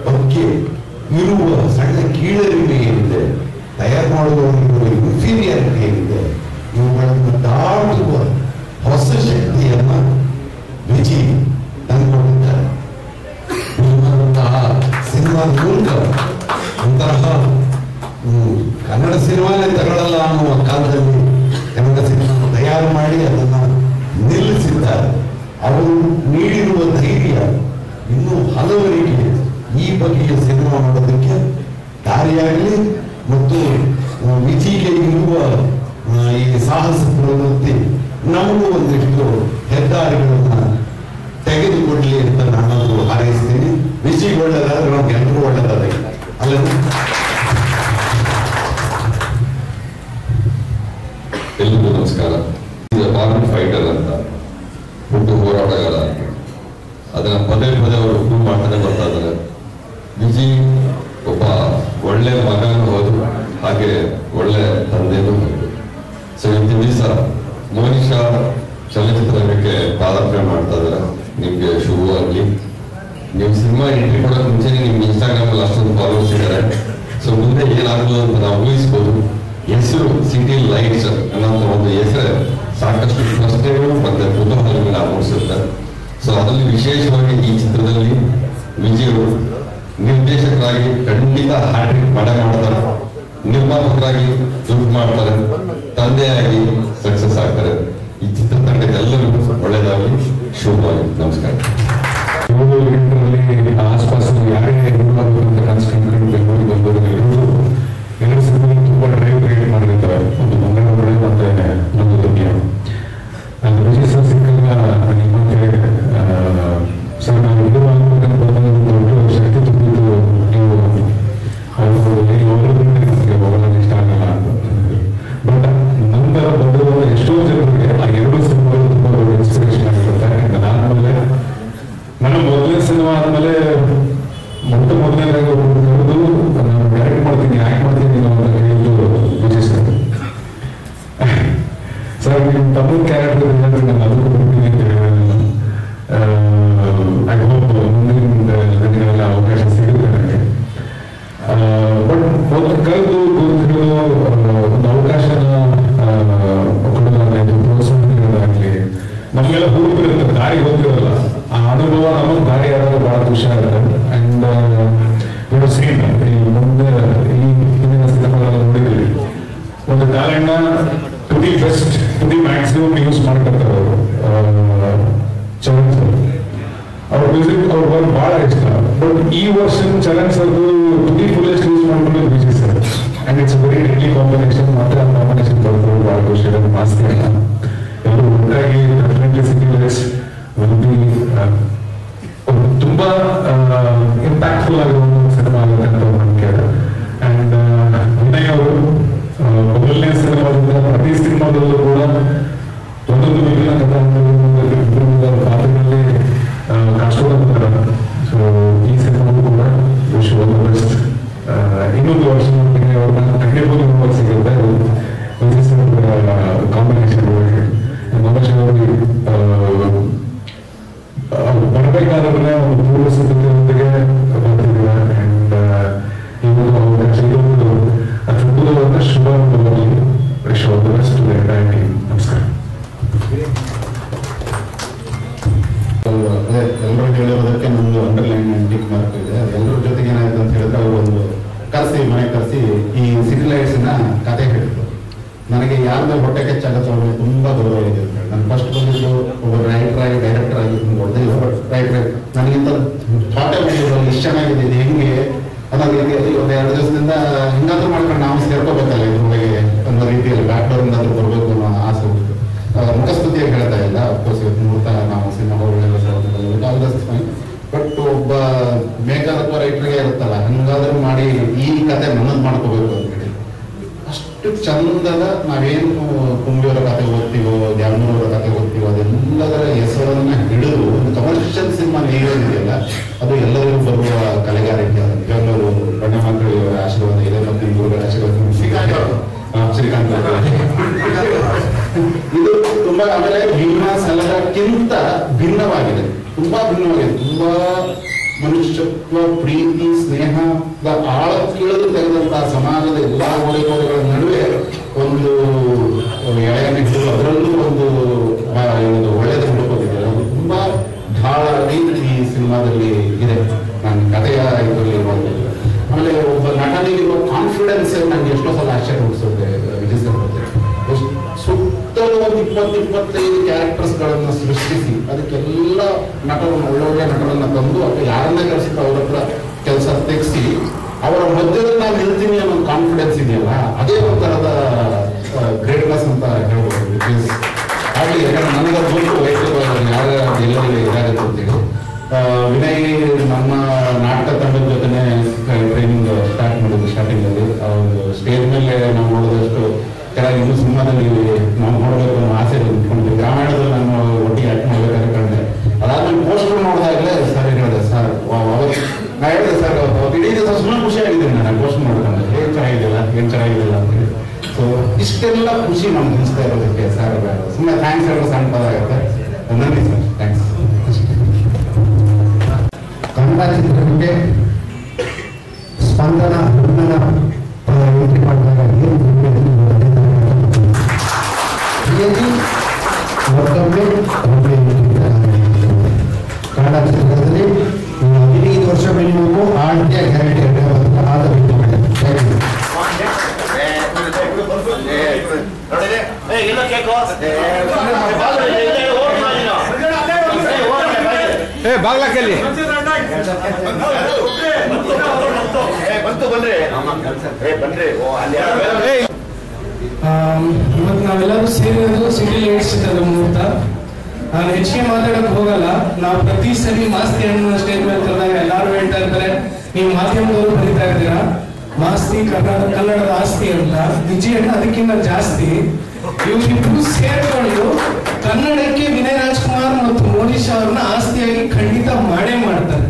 ಬಗ್ಗೆ ಇರುವ ಸಣ್ಣ ಕೀಳರಿಮೆ ಏನಿದೆ, ತಯಾರು ಮಾಡುವವರಿರುವ ಇನ್ಫೀರಿಯಾರಿಟಿ ಏನಿದೆ, ಇವುಗಳನ್ನು ದಾಟುವ ಹೊಸ ಶಕ್ತಿಯನ್ನ ವಿಜಯ್ ತಂದುಕೊಂಡಿದ್ದಾರೆ. ಸಿನಿಮಾದ ಮೂಲಕ ಅಂತಹ ಕನ್ನಡ ಸಿನಿಮಾನೇ ತಗೊಳ್ಳಲ್ಲ ಅನ್ನುವ ಕಾಲದಲ್ಲಿ ಕನ್ನಡ ಸಿನಿಮಾ ತಯಾರು ಮಾಡಿ ಅದನ್ನು ನಿಲ್ಲಿಸಿದ್ದಾರೆ. ಅವರು ನೀಡಿರುವ ಧೈರ್ಯ ಇನ್ನೂ ಹಲವರಿಗೆ ಈ ಬಗೆಯ ಸಿನಿಮಾ ಮಾಡೋದಕ್ಕೆ ದಾರಿಯಾಗಲಿ ಮತ್ತು ವಿಧಿಗೆ ಇರುವ ಈ ಸಾಹಸ ಪ್ರವೃತ್ತಿ ನಮಗೂ ಒಂದಿಷ್ಟು ಹೆದ್ದಾರಿಗಳನ್ನು ತೆಗೆದುಕೊಡ್ಲಿ ಅಂತ ನಾನು ಹಾರೈಸ್ತೀನಿ. ವಿಷಯ ಒಳ್ಳೆದಾದ್ರೆ ನಮ್ಗೆ ಎಲ್ಲರೂ ಒಳ್ಳೆದಾದ್ರೆ ಅಲ್ಲ. ಎಲ್ರಿಗೂ ನಮಸ್ಕಾರ. ಬಾರ್ನ್ ಫೈಟರ್ ಅಂತ, ಹುಟ್ಟು ಹೋರಾಟಗಾರ ಅಂತ, ಅದನ್ನ ಪದೇ ಪದೇ ಅವರು ಪ್ರೂವ್ ಮಾಡ್ತಾನೆ ಬರ್ತಾ ಇದ್ದಾರೆ. ವಿಜಯ್ ಒಬ್ಬ ಒಳ್ಳೆ ಮಗನೂ ಹೌದು, ಹಾಗೆ ಒಳ್ಳೆ ತಂದೆನೂ ಹೌದು. ಸೊ ಇವತ್ತಿನ ದಿವಸ ಮೋನಿಶಾ ಚಲನಚಿತ್ರ ರಂಗಕ್ಕೆ ಪಾದಾರ್ಪಣೆ ಮಾಡ್ತಾ ಇದ್ದಾರೆ. ನಿಮ್ಗೆ ಶುಭವಾಗ್ಲಿ. ನೀವು ಸಿನಿಮಾ ಎಂಟ್ರಿ ಕೊಡೋಕೆ ಮುಂಚೆ ನಿಮ್ಗೆ ಇನ್ಸ್ಟಾಗ್ರಾಮ್ ಅಲ್ಲಿ ಅಷ್ಟೊಂದು ಫಾಲೋವರ್ಸ್ ಇದ್ದಾರೆ. ಸೊ ಮುಂದೆ ಏನಾಗ್ಬೋದು ಅಂತ ನಾವು ಊಹಿಸ್ಬೋದು. ಹೆಸರು ಸಿಟಿ ಲೈಟ್ಸ್ ಅನ್ನೋ ಒಂದು ಹೆಸರು ಸಾಕಷ್ಟು ಪ್ರಶ್ನೆಗಳು ಮತ್ತೆ ಕುತೂಹಲಗಳನ್ನ ಮೂಡಿಸುತ್ತೆ. ಸೊ ಅದರಲ್ಲಿ ವಿಶೇಷವಾಗಿ ಈ ಚಿತ್ರದಲ್ಲಿ ವಿಜಯ್ ನಿರ್ದೇಶಕರಾಗಿ ಖಂಡಿತ ಹ್ಯಾಟ್ರಿಕ್ ಮಾಡ್ತಾರೆ, ನಿರ್ಮಾಪಕರಾಗಿ ದುಡ್ಡು ಮಾಡ್ತಾರೆ, ತಂದೆಯಾಗಿ ಸಕ್ಸಸ್ ಆಗ್ತಾರೆ. ಈ ಚಿತ್ರತಂಡಕ್ಕೆ ಎಲ್ಲರಿಗೂ ಒಳ್ಳೆಯದಾಗಲಿ, ಶುಭವಾಗಿ. ನಮಸ್ಕಾರ. ಆಸ್ಪಾಸ್ ಯಾರೇ ಅಂತ ಕನ್ಸ್ಕೊಂಡು ಬೆಂಗಳೂರಿಗೆ ಬಂದವರು ಎರಡು ಸಿನಿಮಾ ತುಂಬಾ ಡ್ರೈವ್ ಕ್ರಿಯೇಟ್ ಮಾಡಿರ್ತಾರೆ. ಒಂದು ಮಂಗಳೂರು ಮತ್ತೆ ನಮ್ಮದು ದುರ್ಗ. ವಿಜಯ್ ಸರ್ ಸಿಕ್ಕಾಗ ನಿಮ್ಮಂತೆ ಹುಡುಗಿರುತ್ತೆ, ದಾರಿ ಗೊತ್ತಿರಲ್ಲ. ಆ ಅನುಭವ ನಮಗೆ ದಾರಿ ಆದಾಗ ಬಹಳ ಖುಷಿ ಆಗುತ್ತೆ. ಅಂಡ್ ಸೇಮ್ ಈ ಮುಂದೆ ಈ ಹಿಂದಿನ ಸಿನಿಮಾಗಳನ್ನು ನೋಡಿದ್ವಿ, ಒಂದು ಟ್ಯಾಲೆಂಟ್ ನ to the best, to the maximum use ಮಾಡ್ಕೊತಾರೆ ಅವರು. ಚರಣ್ ಸರ್ ಅವ್ರ ಮ್ಯೂಸಿಕ್ ಅವ್ರ ವರ್ಕ್ ಬಹಳ ಇಷ್ಟ. ಬಟ್ ಈ ವರ್ಷನ್ ಚರಣ್ ಸರ್ದು ಟು ದಿ ಫುಲ್ಲೆಸ್ಟ್ ಯೂಸ್ ಮಾಡ್ಕೊಂಡು Vijay sir. And it's very deadly combination. ಮತ್ತೆ ಆ ಕಾಂಬಿನೇಷನ್ ಬರ್ತಾರೆ ಬಹಳ ಖುಷಿ ಆಗುತ್ತೆ. ಮಾಸ್ತಿ ಅಂತ ಎಲ್ಲರೂ ಒಟ್ಟಾಗಿ definitely city lights will be ತುಂಬಾ ಇಂಪ್ಯಾಕ್ಟ್ಫುಲ್ ಆಗಿರೋ ಒಂದು ಸಿನಿಮಾ ಆಗುತ್ತೆ ಅಂತ ನಂಬಿಕೆ. ಅಂಡ್ ವಿನಯ್ ಅವರು ಮೊದಲನೇ ಸಿನಿಮಾದಿಂದ ಪ್ರತಿ ಸಿನಿಮಾದಲ್ಲೂ ಕೂಡ ಒಂದೊಂದು ವಿಭಿನ್ನ ಕಥಾಂತರಗಳ ಪಾತ್ರಗಳಲ್ಲಿ ಕಾಣಿಸ್ಕೊಳ್ತಾರೆ. ಸೊ ಈ ಸಿನಿಮಾಗೂ ಕೂಡ ವಿಶ್ ಆಲ್ ದಿ ಬೆಸ್ಟ್. ಇನ್ನೊಂದು ವರ್ಷ ಅವ್ರನ್ನ ಖಂಡಿತವಾಗ್ಲೂ ನೋಡೋಕೆ ಸಿಗುತ್ತೆ. ವಿಜಯ್ ಸರ್ ಕಾಂಬಿನೇಷನ್ ಅವರಿಗೆ ಬರಬೇಕಾದ್ರೆ ಒಂದು ಪೂರ್ವ ಸಿದ್ಧತೆಯೊಂದಿಗೆ ಬರ್ತಿದ್ದೀರಾ. ಅಂಡ್ ಈ ಒಂದು ಅವಕಾಶ ಇದೊಂದು ಅದ್ಭುತವಾದ ಶುಭ ಬರಲಿ. Wish all the best to the entire team. ನಮಸ್ಕಾರ. ಅದೇ ಎಲ್ಲರೂ ಹೇಳಿರೋದಕ್ಕೆ ನಮ್ದು ಅಂಡರ್ಲೈನ್ ಟಿಕ್ ಮಾರ್ಕ್ ಇದೆ. ಎಲ್ಲರ ಜೊತೆಗೆ ಏನಾಯ್ತು ಅಂತ ಹೇಳಿದ್ರೆ ಅವರು ಒಂದು ಮನೆ ಕರೆಸಿ ಈ ಸಿಟಿ ಲೈಟ್ಸ್ ನ ಕತೆ ಹೇಳಿದ್ರು. ನನಗೆ ಯಾರ್ದು ಹೊಟ್ಟೆ ಕೆಚ್ಚಾಗತ್ತೆ ಅವ್ರಿಗೆ ತುಂಬಾ ಗೌರವ ಇದೆ ಅಂತ ಹೇಳಿ. ನಾನು ಫಸ್ಟ್ ಬಂದಿದ್ದು ಒಬ್ಬ ರೈಟರ್ ಆಗಿ ಡೈರೆಕ್ಟರ್ ಆಗಿ ಹೊಡೆದಿಲ್ಲ. ಬಟ್ ರೈಟರ್ ನನಗಿಂತ ಥಾಟೇ ಬಂದಿದ್ರು ಎಷ್ಟು ಚೆನ್ನಾಗಿದೆ ಇದು ಹೆಂಗೆ ಅನ್ನೋದು. ಒಂದು 2 ದಿವಸದಿಂದ ಹಿಂಗಾದ್ರೂ ಮಾಡ್ಕೊಂಡು ನಾವು ಸೇರ್ಕೋಬೇಕಲ್ಲ ಇದ್ರೊಳಗೆ ಅನ್ನೋ ರೀತಿಯಲ್ಲಿ ಬ್ಯಾಕ್ಡೋರಿಂದ ಆದ್ರೂ ಬರಬೇಕು ಅನ್ನೋ ಆಸೆ ಹುಟ್ಟಿತು. ಮುಖಸ್ತುತಿಯಾಗಿ ಹೇಳ್ತಾ ಇಲ್ಲ. ಅಫ್ಕೋರ್ಸ್ ಇವತ್ತು ನೋಡ್ತಾ ನಾವು ಸಿನಿಮಾಗಳೆಲ್ಲ ಬಟ್ ಒಬ್ಬ ಮೇಕಾದಪ್ಪ ರೈಟರ್ಗೆ ಇರುತ್ತಲ್ಲ, ಹಂಗಾದ್ರೂ ಮಾಡಿ ಈ ಕತೆ ನನ್ನದು ಮಾಡ್ಕೋಬೇಕು ಅಂತ ಹೇಳಿ ಅಷ್ಟು ಚಂದದ ನಾವೇನು ಕುಂಬಿಯವರ ಕತೆ ಓದ್ತೀವೋ, ದ್ಯಾಮೂರವರ ಕತೆ ಓದ್ತೀವೋ, ಅದೆಲ್ಲದರ ಹೆಸರನ್ನ ಹಿಡಿದು ಒಂದು ಕಮರ್ಷಿಯಲ್ ಸಿನಿಮಾ ನೀಡಿದೆಯಲ್ಲ, ಅದು ಎಲ್ಲರಿಗೂ ಬರುವ ಕಲೆಗಾರಿಕೆ. ಇವಾಗಲೂ ಗಣ್ಯ ಮಕ್ಕಳು ಆಶೀರ್ವಾದ ಇದೆ ಮತ್ತು ಗುರುಗಳ ಆಶೀರ್ವಾದ ಶ್ರೀಕಾಂತ್ ಇದು ತುಂಬಾ. ಆಮೇಲೆ ಭೀಮಾ ಸಲಹಕ್ಕಿಂತ ಭಿನ್ನವಾಗಿದೆ, ತುಂಬಾ ಭಿನ್ನವಾಗಿದೆ. ತುಂಬಾ ಮನುಷ್ಯತ್ವ, ಪ್ರೀತಿ, ಸ್ನೇಹದ ಆಳಕ್ಕಿಳಿದು ತೆಗೆದಂತಹ ಸಮಾಜದ ಎಲ್ಲಾ ಓಡಿಕೋಡೆಗಳ ನಡುವೆ ಒಂದು ಎಳೆಯನ್ನು ಹಿಡಿದು ಅದರಲ್ಲೂ ಒಂದು ಒಳ್ಳೆಯದು ಹುಡುಕೋದಿದೆ. ಅದು ತುಂಬಾ ಢಾಳ ರೀತಿ ಈ ಸಿನಿಮಾದಲ್ಲಿ ಇದೆ. ನಾನು ಕಥೆಯ ಇದರಲ್ಲಿ ಆಮೇಲೆ ಒಬ್ಬ ನಟನಿಗಿರುವ ಕಾನ್ಫಿಡೆನ್ಸ್ ನಂಗೆ ಎಷ್ಟೋ ಸಲ ಆಶ್ಚರ್ಯ ಹುಟ್ಟಿಸುತ್ತೆ. ವಿಜಯ್ ಸರ್ ಸುತ್ತಲೂ ಒಂದು 20-25 ಕ್ಯಾರೆಕ್ಟರ್ಸ್ಗಳನ್ನ ಸೃಷ್ಟಿಸಿ ಅದಕ್ಕೆಲ್ಲ ನಟರನ್ನು ಒಳ್ಳೊಳ್ಳೆ ನಟರನ್ನ ತಂದು ಅಥವಾ ಯಾರನ್ನ ಕರೆಸಿದ್ರು ಅವ್ರ ಹತ್ರ ಕೆಲಸ ತೆಗೆಸಿ ಅವರ ಮಧ್ಯದಲ್ಲಿ ನಾನು ನಿಲ್ತೀನಿ ಅನ್ನೋ ಕಾನ್ಫಿಡೆನ್ಸ್ ಇದೆಯಲ್ಲ, ಅದೇ ಒಂಥರದ ಗ್ರೇಟ್ನೆಸ್ ಅಂತ ಹೇಳ್ಬೋದು. ಆಗಲಿ ಯಾಕಂದ್ರೆ ನನಗೆ ಗೊತ್ತು ವೈಯಕ್ತಿಕವಾಗಿ ಯಾರ ಎಲ್ಲರಿಗೆ ಇದಾಗುತ್ತೆ ಅಂತೇಳಿ. ವಿನಯ್ ನಮ್ಮ ನಾಟಕ ತಂಡದ ಜೊತೆನೆ ಟ್ರೈನಿಂಗ್ ಸ್ಟಾರ್ಟ್ ಮಾಡಿದ್ದು. ಸ್ಟಾರ್ಟಿಂಗ್ ಅಲ್ಲಿ ಒಂದು ಸ್ಟೇಜ್ ಮೇಲೆ ನಾವು ನೋಡಿದಷ್ಟು ಕೆಳಗೆ ಇನ್ನೂ ಸಿನಿಮಾದಲ್ಲಿ ನಾವು ನೋಡಬೇಕು ಅನ್ನೋ ಆಸೆ ಇಟ್ಕೊಂಡಿದ್ವಿ. ರಾಮಾಯಣದಲ್ಲಿ ನಾನು ಒಟ್ಟಿಗೆ ಆಕ್ಟ್ ಮಾಡ್ಬೇಕಾದ್ರೆ ಕಂಡೆ. ಅದಾದ್ಮೇಲೆ ಪೋಸ್ಟರ್ ನೋಡಿದಾಗಲೇ ಸರ್ ಹೇಳಿದೆ, ಸರ್ ನಾ ಹೇಳಿದೆ ಸರ್ ಇಡೀ ದಿವಸ ಸುಮ್ಮನೆ ಖುಷಿಯಾಗಿದ್ದೀನಿ ನಾನು ಪೋಸ್ಟರ್ ನೋಡ್ಕೊಂಡು, ಏನ್ ಚೆನ್ನಾಗಿದೆಯಲ್ಲ ಅಂತ ಹೇಳಿ. ಸೊ ಇಷ್ಟೆಲ್ಲ ಖುಷಿ ನಮ್ಗೆ ಅನಿಸ್ತಾ ಇರೋದಕ್ಕೆ ಸರ್ ಸುಮ್ಮನೆ ಥ್ಯಾಂಕ್ಸ್ ಹೇಳೋ ಸಣ್ಣ ಪದ ಆಗುತ್ತೆ. ನನ್ನಿ ಸರ್, ಥ್ಯಾಂಕ್ಸ್. ಕನ್ನಡ ಚಿತ್ರಕ್ಕೆ ಸ್ಪಂದನ ಹುಡುಗನ ಎಂಟ್ರಿ ಮಾಡಿದಾಗ ಕನ್ನಡ ಚಿತ್ರದಲ್ಲಿ 15 ವರ್ಷ ಬೆಳೆಯುವ ಆಳ್ತಿಯ ಗ್ಯಾರಂಟಿ ಆದ ಬಾಗ್ಲಕ್ಕಲ್ಲಿ ಇವತ್ತು ನಾವೆಲ್ಲರೂ ಸೇರಿರೋದು ಸಿಟಿ ಲೈಟ್ಸ್ ಚಿತ್ರದ ಮುಹೂರ್ತ. ನಾನು ಹೆಚ್ಚಿಗೆ ಮಾತಾಡಕ್ ಹೋಗಲ್ಲ. ನಾವು ಪ್ರತಿ ಸರಿ ಮಾಸ್ತಿ ಹಣ್ಣು ಸ್ಟೇಜ್ ಮೇಲೆ ಕರೆದಾಗ ಎಲ್ಲರೂ ಹೇಳ್ತಾ ಇರ್ತಾರೆ, ನೀವು ಮಾಧ್ಯಮದವರು ಬರೀತಾ ಇರ್ತೀರಾ ಮಾಸ್ತಿ ಕನ್ನಡದ ಆಸ್ತಿ ಅಂತ. ವಿಜಯ್ ಅಣ್ಣ ಅದಕ್ಕಿಂತ ಜಾಸ್ತಿ. ಇವರಿಬ್ರು ಸೇರ್ಕೊಂಡು ಕನ್ನಡಕ್ಕೆ ವಿನಯ್ ರಾಜ್ಕುಮಾರ್ ಮತ್ತು ಮೋನಿಶ್ ಅವ್ರನ್ನ ಆಸ್ತಿಯಾಗಿ ಖಂಡಿತ ಮಾಡೇ ಮಾಡ್ತಾರೆ.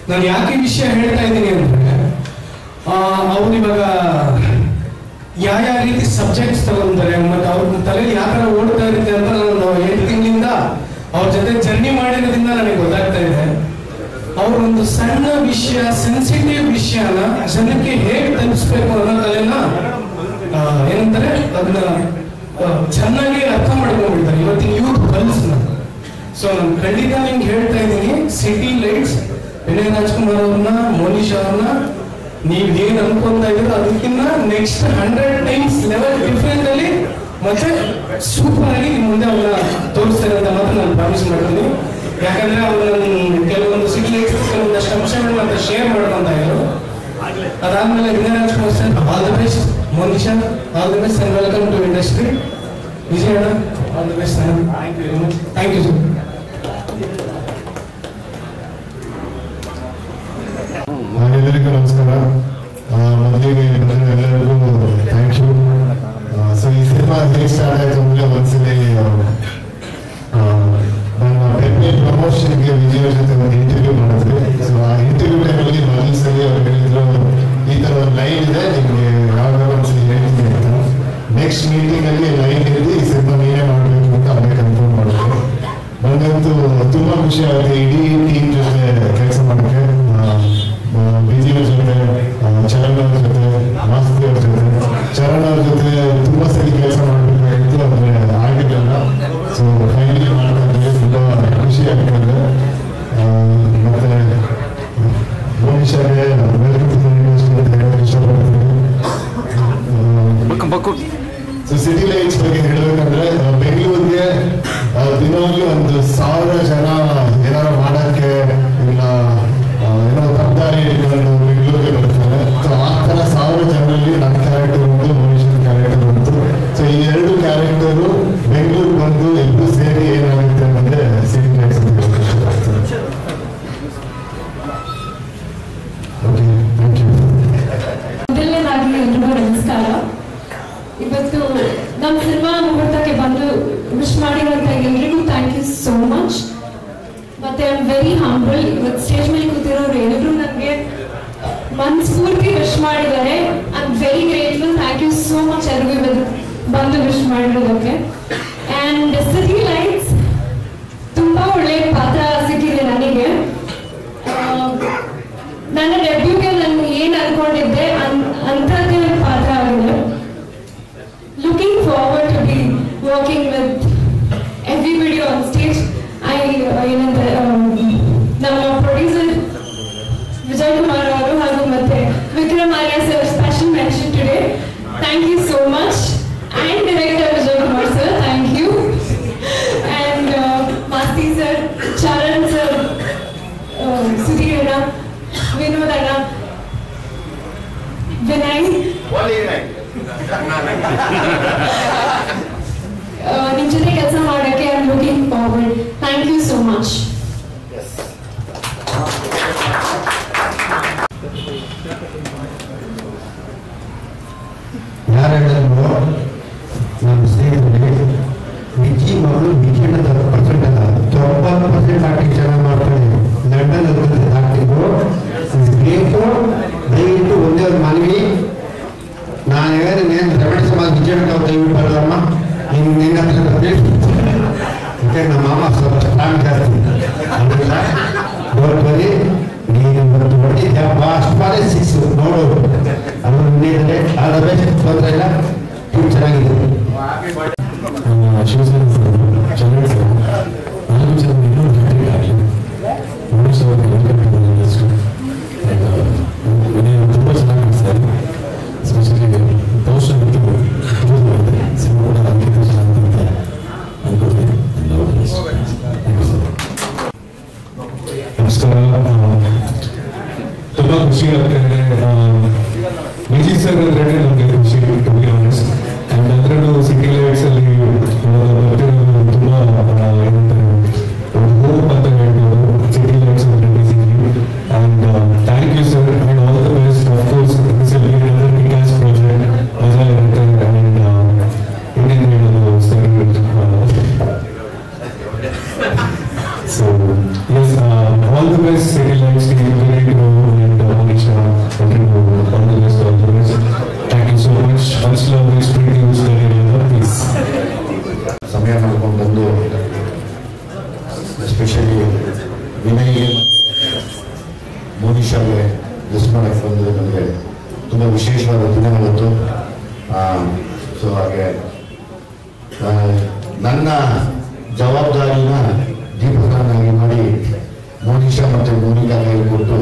ನಾನು ಯಾಕೆ ವಿಷಯ ಹೇಳ್ತಾ ಇದ್ದೀನಿ ಅಂದ್ರೆ, ಅವ್ರು ಇವಾಗ ಯಾವ ರೀತಿ ಸಬ್ಜೆಕ್ಟ್ಸ್ ತಗೊಂತಾರೆ ಮತ್ತೆ ಅವ್ರ ತಲೆಯಲ್ಲಿ ಯಾವ ತರ ಓಡ್ತಾ ಇರುತ್ತೆ ಅಂತ ನಾನು 8 ತಿಂಗಳಿಂದ ಅವ್ರ ಜೊತೆ ಜರ್ನಿ ಮಾಡಿರೋದ್ರಿಂದ ನನಗೆ ಗೊತ್ತಾಗ್ತಾ ಇದೆ. ಅವರೊಂದು ಸಣ್ಣ ವಿಷಯ, ಸೆನ್ಸಿಟಿವ್ ವಿಷಯನ ಜನಕ್ಕೆ ಹೇಗೆ ತಲುಪಿಸ್ಬೇಕು ಅನ್ನೋ ಕಲೆನ ಏನಂತಾರೆ ಅದನ್ನ ಚೆನ್ನಾಗಿ ಅರ್ಥ ಮಾಡ್ಕೊಂಡ್ಬಿಡ್ತಾರೆ ಇವತ್ತಿನ ಯೂತ್ ಪಲ್ಸ್ನ. ಸೊ ನಾನು ಖಂಡಿತ ನಿಮ್ಗೆ ಹೇಳ್ತಾ ಇದ್ದೀನಿ, ಸಿಟಿ ಲೈಟ್ಸ್ ವಿನಯ್ ರಾಜ್ಕುಮಾರ್ ಅವ್ರನ್ನ, ಮೋನಿಶಾ ಅವ್ರನ್ನ ನೀವೇನ್ ಅನ್ಕೊಂತ ಇದ್ರು ಅದಕ್ಕಿಂತ ನೆಕ್ಸ್ಟ್ 100 times ಲೆವೆಲ್ ಡಿಫ್ರೆಂಟ್ ಅಲ್ಲಿ ಮತ್ತೆ ಸೂಪರ್ ಆಗಿ ನಿಮ್ ಮುಂದೆ ಅವ್ರನ್ನ ತೋರಿಸ್ತಾರೆ ಅಂತ ಮಾತ್ರ ನಾನು ಪ್ರಾಮಿಸ್ ಮಾಡ್ತೀನಿ. ಯಾಕಂದ್ರೆ ಅವ್ರು ಕೆಲವೊಂದು ಸಿಟಿ ಲೈಟ್ಸ್ ಕೆಲವೊಂದಷ್ಟು ಅಂಶಗಳನ್ನ ಅಂತ ಶೇರ್ ಮಾಡ್ಕೊಂತ ಇದ್ರು. ಅದಾದ್ಮೇಲೆ Vinay Rajkumar sir, all the best. Monisha, all the best and welcome to industry. Vijay ಅಣ್ಣ, all the best. Thank you very much. Thank you sir. ಎಲ್ಲರಿಗೂ ನಮಸ್ಕಾರ. ಮೊದಲಿಗೆ ಎಲ್ಲರಿಗೂ ಥ್ಯಾಂಕ್ ಯು. ಸೊ ಈ ಸಿನಿಮಾ ಹೇಗೆ ಸ್ಟಾರ್ಟ್ ಆಯಿತು ಅಂದರೆ ಒಂದ್ಸಲಿ ನನ್ನ ಪೆಪ್ಪೆ ಪ್ರಮೋಷನ್ಗೆ ವಿಜಯ್ ಜೊತೆ ಒಂದು ಇಂಟರ್ವ್ಯೂ ಮಾಡಿದ್ವಿ. ಸೊ ಆ ಇಂಟರ್ವ್ಯೂ ಟೈಮಲ್ಲಿ ಮೊದಲ ಸಲ ಅವ್ರು ಹೇಳಿದ್ರು, ಈ ಥರ ಒಂದು ಲೈನ್ ಇದೆ, ನಿಮಗೆ ಯಾವಾಗ ಒಂದ್ಸಲಿ ಹೇಳ್ತೀನಿ ಅಂತ. ನೆಕ್ಸ್ಟ್ ಮೀಟಿಂಗಲ್ಲಿ ಲೈನ್ ಇದ್ದು ಈ ಸಿನಿಮಾ ನೀವೇ ಮಾಡಬೇಕು ಅಂತ ಅವರೇ ಕನ್ಫರ್ಮ್ ಮಾಡಿದ್ರು. ನನಗಂತೂ ತುಂಬ ಖುಷಿ ಆಗುತ್ತೆ ಇಡೀ ಟೀಮ್ ಜೊತೆ ಕೆಲಸ ಮಾಡೋಕ್ಕೆ. ವಿಜಯ್ ಜೊತೆ, ಚರಣ್ ಅವ್ರ ಜೊತೆ, ಮಾಸ್ತಿ ಅವ್ರ ಜೊತೆ, ಚರಣ್ ಅವ್ರ ಜೊತೆ ತುಂಬ ಸರಿ ಕೆಲಸ ಮಾಡಬೇಕಾಗಿತ್ತು, ಆದರೆ ಆಗಿರಲಿಲ್ಲ. ಸೊ ಫೈನಲಿ ಮಾಡೋಕ್ಕೆ ತುಂಬ ಖುಷಿ ಆಗ್ತದೆ. ಮತ್ತು ಮೋನಿಶಾಗೆ ವೆಲ್ಕಮ್ ಟು ಇಂಡಸ್ಟ್ರಿ ಅಂತ ಹೇಳೋಕ್ಕೆ ಇಷ್ಟಪಡ್ತೀನಿ. ಸೊ ಸಿಟಿ ಲೈಟ್ಸ್ ಬಗ್ಗೆ ಹೇಳಬೇಕಂದ್ರೆ ಬೆಂಗಳೂರಿಗೆ ದಿನವಾಗ್ಲೂ 1,000 ಜನ ಏನಾರು ಮಾಡೋಕ್ಕೆ ಇಲ್ಲ ಏನೋ ತಪ್ಪಾರಿ ಇಟ್ಕೊಂಡು ಬೆಂಗಳೂರಿಗೆ ಬರ್ತಾರೆ. ಸೊ ಆ ಥರ 1,000 ಜನರಲ್ಲಿ ನನ್ನ ಕ್ಯಾರೆಕ್ಟರ್ ಬಂತು, ಮನುಷ್ಯನ ಕ್ಯಾರೆಕ್ಟರ್ ಬಂತು. ಸೊ ಈ 2 ಕ್ಯಾರೆಕ್ಟರು ಬೆಂಗಳೂರಿಗೆ ಬಂದು ಎಲ್ಲರೂ ಸೇರಿ ಏನಾಗುತ್ತೆ ಅಂದರೆ ಸಿಟಿ ಲೈಟ್ಸ್ ಅಂತ ಹೇಳೋಕ್ಕೆ. Okay, thank you. ಮೊದಲನೇದಾಗಿ ಎಲ್ರಿಗೂ ನಮಸ್ಕಾರ. ಇವತ್ತು ನಮ್ಮ ಸಿನಿಮಾ ಮುಹೂರ್ತಕ್ಕೆ ಬಂದು ವಿಶ್ ಮಾಡಿರುವಂತ ಎಲ್ರಿಗೂ ಥ್ಯಾಂಕ್ ಯು ಸೋ ಮಚ್. ಮತ್ತೆ ಐ ಆಮ್ ವೆರಿ ಹಂಬಲ್. ಇವತ್ತು ಸ್ಟೇಜ್ ಮೇಲೆ ಕೂತಿರೋರು ಎಲ್ಲರೂ ನನಗೆ ಮನಸ್ಫೂರ್ತಿ ವಿಶ್ ಮಾಡಿದ್ದಾರೆ. I am very grateful. Thank you so much ಎಲ್ರಿಗೂ ಬಂದು ವಿಶ್ ಮಾಡಿರೋದಕ್ಕೆ. ಆ್ಯಂಡ್ ಸಿಟಿ ಲೈಟ್ಸ್ ತುಂಬ ಒಳ್ಳೆಯ ಪಾತ್ರ ಸಿಕ್ಕಿದೆ ನನಗೆ. ನನ್ನ ಡೆಬ್ಯೂಗೆ ನಾನು ಏನು ಅನ್ಕೊಂಡಿದ್ದೆ ಅಂಥದ್ದೇ ಒಂದು ಪಾತ್ರ ಆಗಿದೆ. Looking forward to be working with everybody on stage. ನಮ್ಮ ಪ್ರೊಡ್ಯೂಸರ್ ವಿಜಯ್ ಕುಮಾರ್ ಅವರು ಹಾಗೂ ಮತ್ತೆ Vikram Arya sir special mention today. Thank you so much. And director Vijay Kumar sir, thank you. And Masti sir, Charan sir, Sudhir ಅಣ್ಣ, ವಿನೋದ್ ಅಣ್ಣ, ವಿನಯ್, ನಿಮ್ ಜೊತೆ ಕೆಲಸ ಮಾಡೋಕ್ಕೆ I am looking forward. Thank you so much. ಯಾರು ಹೇಳಿದ್ರು ನಮ್ಮ ಸ್ನೇಹಿತರಿಗೆ ವಿಜಿ ಮಗಳು ವಿಜಯಣ್ಣ 10% ಅಲ್ಲ 90% ಆಕ್ಟಿಂಗ್ ಚೆನ್ನಾಗಿ ಮಾಡ್ತಾರೆ. London acting great. ದಯವಿಟ್ಟು ಒಂದೇ ಒಂದು ಮನವಿ, ನಾನು ಹೇಳಿದ್ದೇನೆ ದ್ರವಿಡ ಸಮಾಜ ವಿಜಯಣ್ಣ ದಯವಿಟ್ಟು ಬರಲಮ್ಮ, ನಿನ್ನ ಯಾಕೆ ನಮ್ಮ ಮಾಮ ಸ್ವಲ್ಪ ಪ್ಲಾನ್ ಜಾಸ್ತಿ ಅದರಿಂದ ಬರೀ ನೀನು ಒಂದು ಹೊಡೆದಿದ್ದೆ ಅಷ್ಟು ಬಾರಿ 6 ನೋಡೋರು ಅದು ಇನ್ನೇನಿದೆ. ಆದ ಬೆಸ್ಟ್, ತೊಂದರೆ ಇಲ್ಲ, ಟೀಮ್ ಚೆನ್ನಾಗಿದೆ. ಶಿವಸೇನ ಸರ್, ಚಂದ್ರ ಸರ್, 4 ಜನ ಇನ್ನೂ ಹ್ಯಾಟ್ರಿಕ್ ಆಗಲಿ. ಮನುಷ್ಯ ಅವ್ರಿಗೆ ವೆಲ್ಕಮ್ ಟು ಇಂಡಸ್ಟ್ರಿ. ವಿನಯ್ ತುಂಬ ಚೆನ್ನಾಗಿ ಮಾಡ್ತಾರೆ. ಎಸ್ಪೆಷಲಿ ಪೋಸ್ಟರ್ ಬಿಟ್ಟು ಸಿನಿಮಾ ಕೂಡ ಅಂಕಿತ ಚೆನ್ನಾಗಿ ಅಂತ ಅನ್ಕೋತೀನಿ. ನಮಸ್ಕಾರ. ತುಂಬ ಖುಷಿ ಆಗುತ್ತೆ. ವಿಜಯ್ ಸರ್ ಅಂದ್ರೆ ನಮಗೆ ಖುಷಿ, ಟು ಬಿ ಆನೆಸ್ಟ್. ಆ್ಯಂಡ್ ಅದರಲ್ಲೂ ಸಿಟಿ ಲೈಟ್ಸ್ ಅಲ್ಲಿ ಬರ್ತಿರೋ ನನ್ನ ಜವಾಬ್ದಾರಿನ ದೀಪಕನಾಗಿ ಮಾಡಿ ಮೋನಿಶಾ ಮತ್ತು ಮೋನಿಕಾ ಕೈ ಕೊಟ್ಟು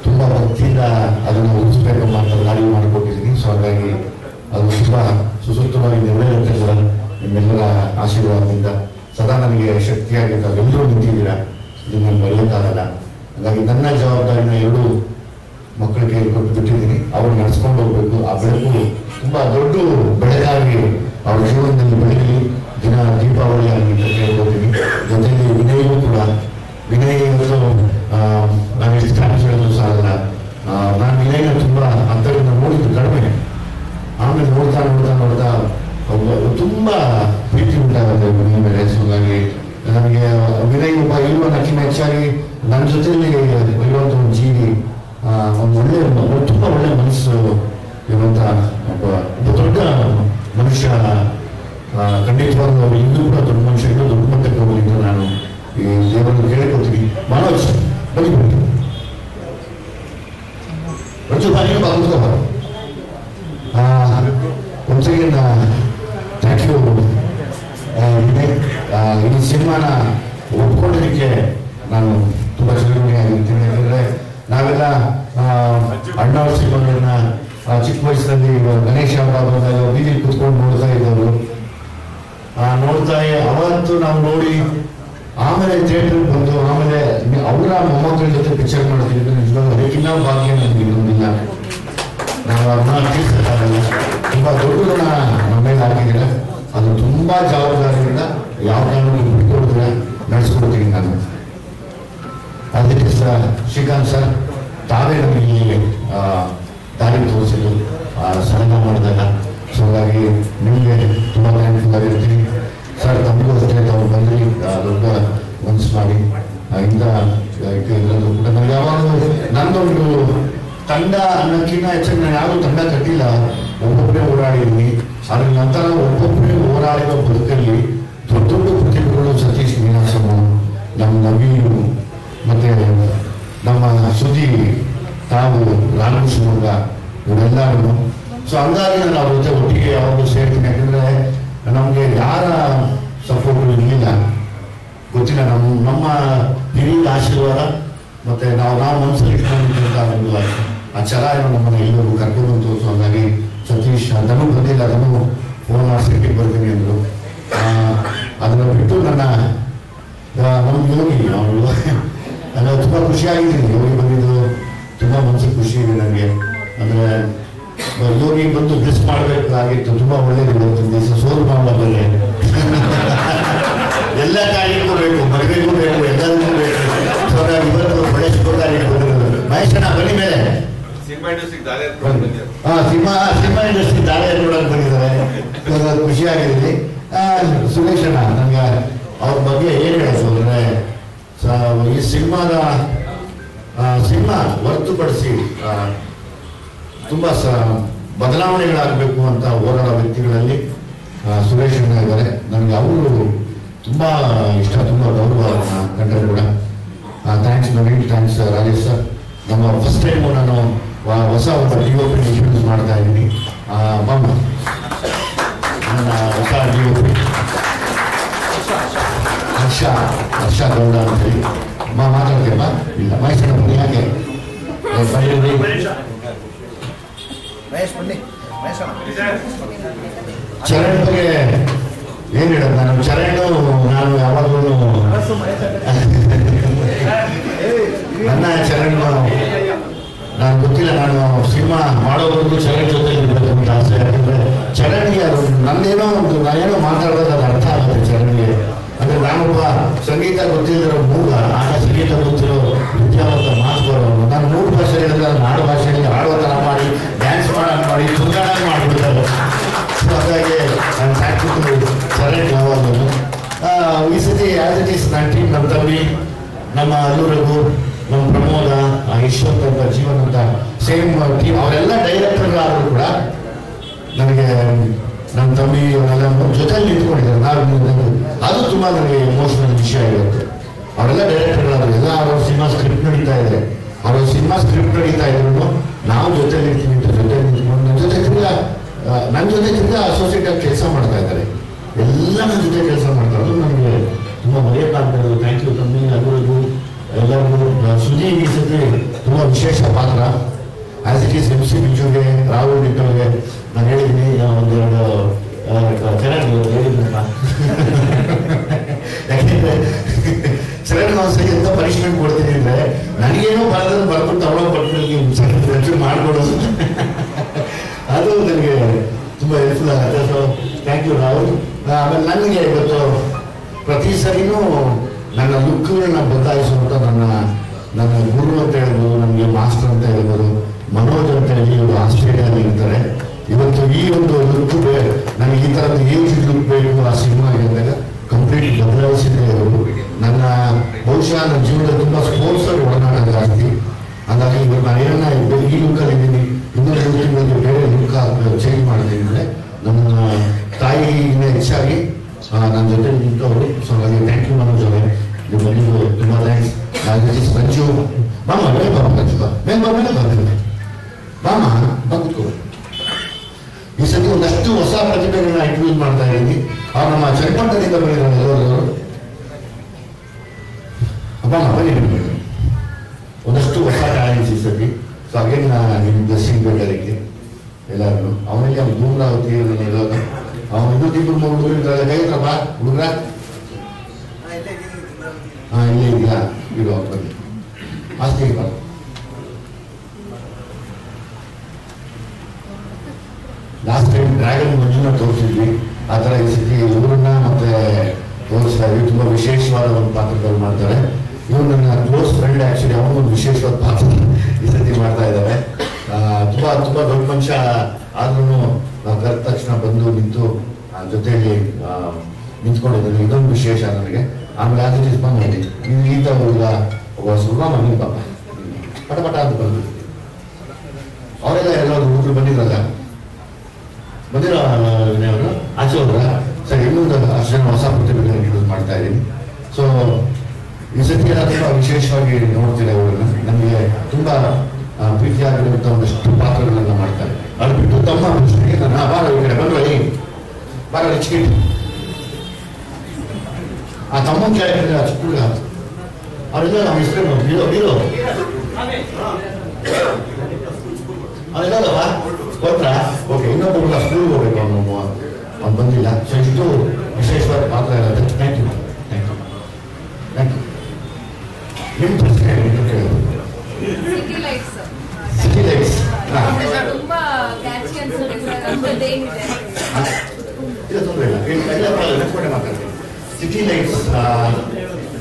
ತುಂಬ ಭಕ್ತಿಯಿಂದ ಅದನ್ನು ಉಳಿಸ್ಬೇಕು ಅಂತ ದಾರಿ ಮಾಡಿಕೊಟ್ಟಿದ್ದೀನಿ. ಸೊ ಹಾಗಾಗಿ ಅದು ತುಂಬ ಸುಸೂತ್ರವಾಗಿ ನೆರವೇರುತ್ತೆ ಕೂಡ ನಿಮ್ಮೆಲ್ಲರ ಆಶೀರ್ವಾದದಿಂದ ಸದಾ ನನಗೆ ಶಕ್ತಿಯಾಗಿ ತಾವೆಲ್ಲರೂ ನಿಂತಿದ್ದೀರಾ, ಇದನ್ನು ಮರೆಯೋಕ್ಕಾಗಲ್ಲ. ಹಾಗಾಗಿ ನನ್ನ ಜವಾಬ್ದಾರಿನ ಎರಡು ಮಕ್ಕಳಿಗೆ ಕೊಟ್ಟು ಬಿಟ್ಟಿದ್ದೀನಿ, ಅವ್ರು ನಡೆಸ್ಕೊಂಡು ಹೋಗ್ಬೇಕು. ಆ ಬೆಳಕು ತುಂಬ ದೊಡ್ಡ ಬೆಳಕಾಗಿ ಅವ್ರ ಜೀವನದಲ್ಲಿ ಬೆಳಗಿ ದಿನ ದೀಪಾವಳಿ ಆಗಿ ಅಂತ ಕೇಳ್ಕೊತೀನಿ. ಜೊತೆಗೆ ವಿನಯಗೂ ಕೂಡ, ವಿನಯ್ ಇವತ್ತು ನಾನು ಎಷ್ಟು ಥ್ಯಾಂಕ್ಸ್ ಹೇಳೋದು ಸಾಲಲ್ಲ. ನಾನು ವಿನಯನ ತುಂಬ ಅಂತರಿಂದ ನೋಡಿದ್ದು ಕಡಿಮೆ, ಆಮೇಲೆ ನೋಡ್ತಾ ನೋಡ್ತಾ ನೋಡ್ತಾ ತುಂಬ ಪ್ರೀತಿ ಉಂಟಾಗುತ್ತೆ ವಿನಯ್ ಮೇಲೆ. ಸೊ ಹಾಗಾಗಿ ನನಗೆ ವಿನಯ್ ಒಬ್ಬ ಇರುವನಕ್ಕಿಂತ ಹೆಚ್ಚಾಗಿ ನನ್ನ ಜೊತೆಯಲ್ಲಿ ಇರುವಂಥ ಒಂದು ಜೀವಿ, ಒಂದು ಒಳ್ಳೆ ತುಂಬ ಒಳ್ಳೆ ಮನಸ್ಸು ಇರುವಂಥ ಒಬ್ಬ ದೊಡ್ಡ ಮನುಷ್ಯ. ಖಂಡಿತವಾಗ್ಲೂ ಅವರು ಇನ್ನೂ ಕೂಡ ದೊಡ್ಡ ಮನುಷ್ಯ, ಇನ್ನೂ ದೊಡ್ಡ ಮಟ್ಟಕ್ಕೆ ಹೋಗಲಿದ್ದು ನಾನು ಈ ದೇವರನ್ನು ಕೇಳಿಕೊಳ್ತೀನಿ. ಮನೋಜ್ ಬನ್ನಿ ಬನ್ನಿ, ರಜು ಬಾರಿ ಬಾಗುತ್ತೋ once again thank you Vinay. ಈ ಸಿನಿಮಾನ ಒಪ್ಕೊಂಡಿದ್ದಕ್ಕೆ ನಾನು ತುಂಬ ಚಿರಋಣಿಯಾಗಿರ್ತೀನಿ. ಯಾಕಂದರೆ ನಾವೆಲ್ಲ ಅಣ್ಣವ್ರ ಸಿನಿಮಾಗಳನ್ನ ಚಿಕ್ಕ ವಯಸ್ಸಿನಲ್ಲಿ ಗಣೇಶ ಹಬ್ಬ ಬಂದಾಗ ಬೀದಿಲಿ ಕೂತ್ಕೊಂಡು ನೋಡ್ತಾ ಇದ್ದವರು, ನೋಡ್ತಾ ಅವತ್ತು ನಾವು ನೋಡಿ ಆಮೇಲೆ ಥಿಯೇಟರ್ಗೆ ಬಂದು ಆಮೇಲೆ ಅವರ ಮೊಮ್ಮಕ್ಕಳ ಜೊತೆ ಪಿಕ್ಚರ್ ಮಾಡ್ತಿದ್ದು ನಿಜವಾಗ್ಲೂ ಅದಕ್ಕಿನ್ನ ಭಾಗ್ಯ ನಮ್ಗೆ ಇನ್ನೊಂದಿಲ್ಲ. ನಾವು ಅದನ್ನ ತೀರ್ಸಕ್ಕಾಗಲ್ಲ. ತುಂಬ ದೊಡ್ಡ ನಮ್ಮ ಮೇಲೆ ಹಾಕಿದ್ರೆ ಅದು ತುಂಬ ಜವಾಬ್ದಾರಿಯಿಂದ ಯಾವ ಕಾರಣಕ್ಕೂ ಬಿಟ್ಕೊಡಿದ್ರೆ ನಡೆಸ್ಕೊಡ್ತೀನಿ ನಾನು. ಅದಕ್ಕೆ ಶ್ರೀಕಾಂತ್ ಸರ್ ತಾವೇ ನಮಗೆ ದಾರಿ ತೋರಿಸಿದ್ದು ಸಲಹೆ ಮಾಡಿದಾಗ. ಸೊ ಹಾಗಾಗಿ ನಿಮಗೆ ತುಂಬ ಥ್ಯಾಂಕ್ಫುಲ್ ಆಗಿರ್ತೀನಿ ಸರ್. ತಮಗೂ ಅಷ್ಟೇ ತಾವು ಬಂದ್ರಿ, ದೊಡ್ಡ ಮನಸ್ಸು ಮಾಡಿ ಇಂದ ಇದರಲ್ಲೂ ಕೂಡ ನನಗೆ ಯಾವಾಗಲೂ ನನ್ನದೊಂದು ತಂಡ ಅನ್ನೋಕ್ಕಿಂತ ಹೆಚ್ಚಾಗಿ ನಾನು ಯಾವುದೂ ತಂಡ ಕಟ್ಟಿಲ್ಲ, ಒಬ್ಬೊಬ್ಬರೇ ಓಡಾಡಿದ್ದೀನಿ. ಅದ್ರ ನಂತರ ಒಬ್ಬೊಬ್ಬರೇ ಓಡಾಡಿರೋ ಬದುಕಲ್ಲಿ ದೊಡ್ಡ ದೊಡ್ಡ ಪ್ರತಿಭೆಗಳು ಸತೀಶ್ ಮೀನಾಕ್ಷಮ್ಮ, ನಮ್ಮ ನವೀನು, ಮತ್ತು ನಮ್ಮ ಸುದ್ದಿ, ತಾವು ರಾಮು ಶಿವಮೊಗ್ಗ, ಇವರೆಲ್ಲರೂ. ಸೊ ಹಂಗಾಗಿ ನಾನು ಅವ್ರ ಜೊತೆ ಒಟ್ಟಿಗೆ ಯಾವಾಗಲೂ ಸೇರ್ತೀನಿ. ಯಾಕಂದರೆ ನಮಗೆ ಯಾರ ಸಪೋರ್ಟು ಇರಲಿಲ್ಲ ಗೊತ್ತಿಲ್ಲ. ನಮ್ಮ ಹಿರಿಯ ಆಶೀರ್ವಾದ ಮತ್ತು ನಾವು ಮನಸ್ಸಲ್ಲಿ ಇಟ್ಕೊಂಡಿದ್ದಂಥ ಒಂದು ಆ ಛಲ ನಮ್ಮನ್ನು ಎಲ್ಲರೂ ಕರ್ಕೊಂಡು ತೋರಿಸು. ಹಾಗಾಗಿ ಸತೀಶ್ ಅದನ್ನು ಬಂದಿಲ್ಲ, ಅದನ್ನು ಫೋನ್ ಮಾಡಿ ಸಿಟ್ಟಿಗೆ ಬರ್ತೀನಿ ಅಂದರು. ಅದನ್ನು ಬಿಟ್ಟು ನಮ್ಮ ಯೋಗಿ ನಾನು ತುಂಬ ಖುಷಿಯಾಗಿದ್ದೀನಿ. ಯೋಗಿ ಬಂದಿದ್ದು ತುಂಬ ಮನಸ್ಸಿಗೆ ಖುಷಿ ಇದೆ ನನಗೆ. ಅಂದರೆ ಯೋಗಿ ಬಂದು ಬ್ಲೆಸ್ ಮಾಡಬೇಕಾಗಿತ್ತು, ತುಂಬ ಒಳ್ಳೇದಿದೆ. ಒಂದು ದಿವಸ ಸೋಲು ಮಾಡಬಲ್ಲೆ ಎಲ್ಲ ಕಾರ್ಯಕ್ಕೂ ಬೇಕು, ಮದುವೆಗೂ ಬೇಕು, ಎಲ್ಲರಿಗೂ ಬೇಕು. ಇವತ್ತು ಒಳ್ಳೆ ಶುಭಕಾರ್ಯ ಬಂದಿರೋದು. ಮಹೇಶಣ್ಣ ಬನ್ನಿ ಮೇಲೆ. ಸಿನಿಮಾ ಇಂಡಸ್ಟ್ರಿ ದಾಳಿ ನೋಡೋಕೆ ಬಂದಿದ್ದಾರೆ, ಖುಷಿಯಾಗಿದ್ದೀನಿ. ಸುರೇಶಣ್ಣ ನನಗೆ ಅವ್ರ ಬಗ್ಗೆ ಏನು ಹೇಳೋದು ಅಂದರೆ, ಈ ಸಿನಿಮಾ ಹೊರತುಪಡಿಸಿ ತುಂಬ ಬದಲಾವಣೆಗಳಾಗಬೇಕು ಅಂತ ಹೋರಾಡೋ ವ್ಯಕ್ತಿಗಳಲ್ಲಿ ಸುರೇಶಣ್ಣ ಇದ್ದಾರೆ. ನನಗೆ ಅವರು ತುಂಬ ಇಷ್ಟ, ತುಂಬ ಗೌರವ ಕಂಡರು ಕೂಡ. Thanks Naveen, thanks Rajesh sir. ನಮ್ಮ ಫಸ್ಟ್ ಟೈಮು ನಾನು ಹೊಸ ಒಬ್ಬ DOP ಇಂಟ್ರೊಡ್ಯೂಸ್ ಮಾಡ್ತಾ ಇದ್ದೀನಿ. ನನ್ನ ಹೊಸ DOP ಹರ್ಷ ಗೌಡ ಅಂತೇಳಿ ಮಾತಾಡ್ತೀಯಪ್ಪ. ಇಲ್ಲ ಮಹೇಶಣ್ಣ ಬನ್ನಿ, ಯಾಕೆ ಚರಣ್ ಬಗ್ಗೆ ಏನ್ ಹೇಳೋದು, ನಾನು ಯಾವಾಗಲೂ ನನ್ನ ಚರಣ್ ನಾನು ಗೊತ್ತಿಲ್ಲ, ನಾನು ಸಿನಿಮಾ ಮಾಡೋವರೆಗೂ ಚರಣ್ ಜೊತೆ ಇರಬೇಕು ಅಂತ ಆಸೆ. ಯಾಕಂದ್ರೆ ಚರಣ್ಗೆ ಅದು ನಾನೇನೋ ಮಾತಾಡೋದು ಅದು ಅರ್ಥ ಆಗುತ್ತೆ ಚರಣ್ಗೆ. ಅಂದ್ರೆ ನಾನೊಬ್ಬ ಸಂಗೀತ ಗೊತ್ತಿರೋ ಮೂಲ, ಆಗ ಸಂಗೀತ ಗೊತ್ತಿರೋ ವಿದ್ಯಾವಂತ ಮಾತು ಬರೋನು. ನಾನು 3 ಭಾಷೆ ಹೇಳಿದ್ರೆ ಅದು 4 ಭಾಷೆಯಲ್ಲಿ ಆಡೋ ಥರ ಮಾಡಿ, ಡ್ಯಾನ್ಸ್ ಮಾಡಿ ತುಂಗಾಡ ಮಾಡಿಬಿಡ್ತಾರೆ. ಹಾಗಾಗಿ ನಾನು ಸಾಕಿದ್ದು ಚರಣ್ ಯಾವಾಗಲೂ. ಈ ಸತಿ ಆಸ್ ಇಟ್ ಈಸ್ ನನ್ನ ಟೀಮ್, ನಮ್ಮ ತಮ್ಮಿ, ನಮ್ಮ ಅಲ್ಲೂರಗು, ನಮ್ಮ ಪ್ರಮೋದ, ಯಶವಂತ ಅಂತ, ಜೀವನ್ ಅಂತ ಸೇಮ್ ಟೀಮ್. ಅವರೆಲ್ಲ ಡೈರೆಕ್ಟರ್ಗಳಾದರೂ ಕೂಡ ನನಗೆ ನಮ್ಮ ತಮ್ಮಿ ಅವರೆಲ್ಲ ಜೊತೆಲಿ ನಿಂತ್ಕೊಂಡಿದ್ದಾರೆ. ಅದು ತುಂಬ ನನಗೆ ಎಮೋಷನಲ್ ವಿಷಯ ಆಗಿರುತ್ತೆ. ಅವರೆಲ್ಲ ಡೈರೆಕ್ಟರ್ಗಳಾದ್ರು, ಎಲ್ಲ ಅವ್ರ ಸಿನಿಮಾ ಸ್ಕ್ರಿಪ್ಟ್ ನಡೀತಾ ಇದೆ, ಅವ್ರ ಸಿನಿಮಾ ಸ್ಕ್ರಿಪ್ಟ್ ನಡೀತಾ ಇದ್ರು ನಾವು ಜೊತೆ ನಿಂತ್ಕೊಂಡು ಜೊತೆ ನಿಂತ್ಕೊಂಡು ನನ್ನ ಜೊತೆ ತಿರ್ಗಾ ಅಸೋಸಿಯೇಟ್ ಆಗಿ ಕೆಲಸ ಮಾಡ್ತಾ ಇದ್ದಾರೆ. ಎಲ್ಲ ಎಲ್ಲ ನನ್ನ ಜೊತೆ ಕೆಲಸ ಮಾಡ್ತಾರೆ. ಅದು ನನಗೆ ತುಂಬ ಮರೆಯೋಕ್ಕಾಗ್ತದೆ. ಥ್ಯಾಂಕ್ ಯು ತಮ್ಮಿ, ಅದರದ್ದು ಎಲ್ಲರಿಗೂ. ಸುಜಿ ಈ ಸತಿ ತುಂಬ ವಿಶೇಷ ಪಾತ್ರ. ಆಸ್ ಇಟ್ ಈಸ್ MC ಬಿಜುಗೆ, ರಾಹುಲ್ ಡಿಟ್ಟೋಗೆ ನಾನು ಹೇಳಿದ್ದೀನಿ ಒಂದೆರಡು ಚೆನ್ನಾಗಿ ಹೇಳಿದ್ನಲ್ಲ. ಯಾಕೆಂದ್ರೆ ಸೆಲೆಕ್ಟ್ ಮಾಸ್ಟರ್ಗೆ ಎಂತ ಪನಿಷ್ಮೆಂಟ್ ಕೊಡ್ತೀನಿ ಅಂದ್ರೆ ನನಗೇನೋ ಬರೋದನ್ನು ಬರ್ಬಿಟ್ಟು ಅವಳ ಪಟ್ಟು ಮಾಡ್ಕೊಡೋದು ಅದು ನನಗೆ ತುಂಬ ಹೆಲ್ಪ್ಫುಲ್ ಆಗುತ್ತೆ. So thank you Rahul. ಆಮೇಲೆ ನನಗೆ ಇವತ್ತು ಪ್ರತಿ ಸರಿನೂ ನನ್ನ ಲುಕ್ಗಳನ್ನ ಬದಲಾಯಿಸುವಂಥ ನನ್ನ ಗುರು ಅಂತ ಹೇಳ್ಬೋದು, ನನಗೆ ಮಾಸ್ಟರ್ ಅಂತ ಹೇಳ್ಬೋದು, ಮನೋಜ್ ಅಂತ ಹೇಳಿ ಇವರು ಆಸ್ಟ್ರೇಲಿಯಾದಲ್ಲಿ ಇರ್ತಾರೆ. ಇವತ್ತು ಈ ಒಂದು ಲುಕ್ ನನಗೆ ಈ ಥರದ ಏಜ್ ಲುಕ್ ಬೇಕು ಆ ಸಿನಿಮಾಗೆ ಅಂದಾಗ ಕಂಪ್ಲೀಟ್ ಬದಲಾಯಿಸಿದೆ ಅವರು. ನನ್ನ ಬಹುಶಃ ನನ್ನ ಜೀವನದಲ್ಲಿ ತುಂಬ ಸ್ಪೋರ್ಟ್ಸಲ್ಲಿ ಒಡನಾಟ ಜಾಸ್ತಿ. ಹಾಗಾಗಿ ಇವಾಗ ನಾನು ಏನನ್ನ ಈ ಲುಕ್ಕಲ್ಲಿ ಇದ್ದೀನಿ, ಇನ್ನೊಂದು ತಿಂಗಳಿಗೆ ಬೇರೆ ಲುಕ್ ಚೇಂಜ್ ಮಾಡಿದ್ದೀನಿ ಅಂದರೆ ನನ್ನ ತಾಯಿಗಿನ್ನ ಹೆಚ್ಚಾಗಿ ನನ್ನ ಜೊತೆ ನಿಂತವರು. ಸೊ ಹಾಗಾಗಿ ಥ್ಯಾಂಕ್ ಯು ಮನೋಜ್ ಅವರೇ, ನೀವು ಬಂದಿದ್ದು ತುಂಬ ಥ್ಯಾಂಕ್ಸ್. ರಂಜು ಬಾಮ ಮೇಲೆ ಬಾಮ, ರಂಜು ಬಾ ಮೇಲೆ ಬರ್ತೀನಿ ಬಾಮ ಬಂದ್ಕೋ. ಈ ಸತಿ ಒಂದಷ್ಟು ಹೊಸ ಪ್ರತಿಭೆಗಳನ್ನ ಇಂಟ್ರೊಡ್ಯೂಸ್ ಮಾಡ್ತಾ ಇದ್ದೀನಿ. ಅವ್ರು ನಮ್ಮ ಚನ್ನಪಟ್ಟಣದಿಂದ ಬಂದಿದ್ದಾರೆ ಎಲ್ಲರೂ. ಬಾಮ ಬನ್ನಿ, ಒಂದಷ್ಟು ಹೊಸ ಟ್ಯಾಲೆಂಟ್ಸ್ ಈ ಸತಿ. ಸೊ ಅಗೇನ್ ನಿಮ್ಮ ಬ್ಲೆಸ್ಸಿಂಗ್ ಬೇಕಾದಕ್ಕೆ ಎಲ್ಲರೂ. ಅವನಿಗೆ ಅವ್ನು ಭೂಮ್ರಾವತಿ ಇರೋದು, ಅವನು ಇನ್ನೊಂದಿಬ್ಬರು ಮೂರು ಹುಡುಗರಿದ್ದಾರೆ. ಕೈತ್ರ ಬಾ ಹುಡುಗ್ರ. ಇಲ್ಲೇ ಇದೆಯಾ ಇರೋ ಬನ್ನಿ ಆಸ್ತಿಗೆ ಬಾ. ಲಾಸ್ಟ್ ಟೈಮ್ ಡ್ರ್ಯಾಗನ್ ಮಂಜುನ ತೋರಿಸಿದ್ವಿ, ಆ ಥರ ಈ ಸತಿ ಇವರನ್ನ ಮತ್ತೆ ತೋರಿಸ್ತಾ ಇದ್ವಿ. ತುಂಬ ವಿಶೇಷವಾದ ಒಂದು ಪಾತ್ರಗಳು ಮಾಡ್ತಾರೆ. ಇವ್ರು ನನ್ನ ಕ್ಲೋಸ್ ಫ್ರೆಂಡ್. ಆ್ಯಕ್ಚುಲಿ ಅವನೊಂದು ವಿಶೇಷವಾದ ಪಾತ್ರ ಈ ಸತಿ ಮಾಡ್ತಾ ಇದ್ದಾರೆ. ತುಂಬ ದೊಡ್ಡ ಮನುಷ್ಯ ಆದ್ರೂ ನಾವು ಕರೆದ ತಕ್ಷಣ ಬಂದು ನಿಂತು ಜೊತೆಯಲ್ಲಿ ನಿಂತ್ಕೊಂಡಿದ್ದೀನಿ. ಇದೊಂದು ವಿಶೇಷ ನನಗೆ. ಆಮೇಲೆ ಅದು ಬಂದು ನೀವು ಈ ಥರ ಒಬ್ಬ ಸುಳ್ಳ ಮನೆ ಪಾಪ ಪಟ ಅಂತ ಬಂದು ಅವರೆಲ್ಲ ಎಲ್ಲರೂ ಹುಡುಗರು ಬಂದಿರಲ್ಲ, ಬಂದಿರೋ ಅವರು ಆಚೆ ಹೋದ್ರ. ಸರಿ, ಇನ್ನೊಂದು ಅಷ್ಟು ಜನ ಹೊಸ ಪ್ರತಿಭೆಗಳನ್ನು ಯೂಸ್ ಮಾಡ್ತಾ ಇದ್ದೀನಿ. ಸೊ ಈ ಸತಿ ಎಲ್ಲ ತುಂಬ ವಿಶೇಷವಾಗಿ ನೋಡ್ತೀನಿ ಅವರನ್ನ. ನನಗೆ ತುಂಬ ಪ್ರೀತಿಯಾಗಿರುವಂಥ ಒಂದಷ್ಟು ಪಾತ್ರಗಳನ್ನ ಮಾಡ್ತಾರೆ. ಅದು ಬಿಟ್ಟು ತಮ್ಮ ಪ್ರಶ್ನೆಗೆ ನಾನು ಬಾರ ಈ ಕಡೆ ಬಂದ್ರೆ ಬಾರ ರಿಚ್ಕಿಟ್ ಆ ತಮ್ಮನ ಕ್ಯಾರೆಕ್ಟರ್ ಚಿಕ್ಕ ಅವರೆಲ್ಲ ನಮ್ಮ ಹೆಸರು ಬೀರೋ ಅವರೆಲ್ಲ ಕೊಟ್ರಾ? ಓಕೆ, ಇನ್ನೊಬ್ಬ ಸ್ಕೂಲ್ಗೆ ಹೋಗ್ಬೇಕು, ಅವ್ನು ಬಂದಿಲ್ಲ. ಸೊ ಇಷ್ಟು ವಿಶೇಷವಾದ ಪಾತ್ರ ಇರುತ್ತೆ. Thank you. ನಿಮ್ಮ ಪ್ರಶ್ನೆ ಸಿಟಿ ಲೈಟ್ಸ್ ಇಲ್ಲ, ತೊಂದರೆ ಇಲ್ಲ, ಎಲ್ಲ ಮಾತಾಡ್ತೀನಿ. ಸಿಟಿ ಲೈಟ್ಸ್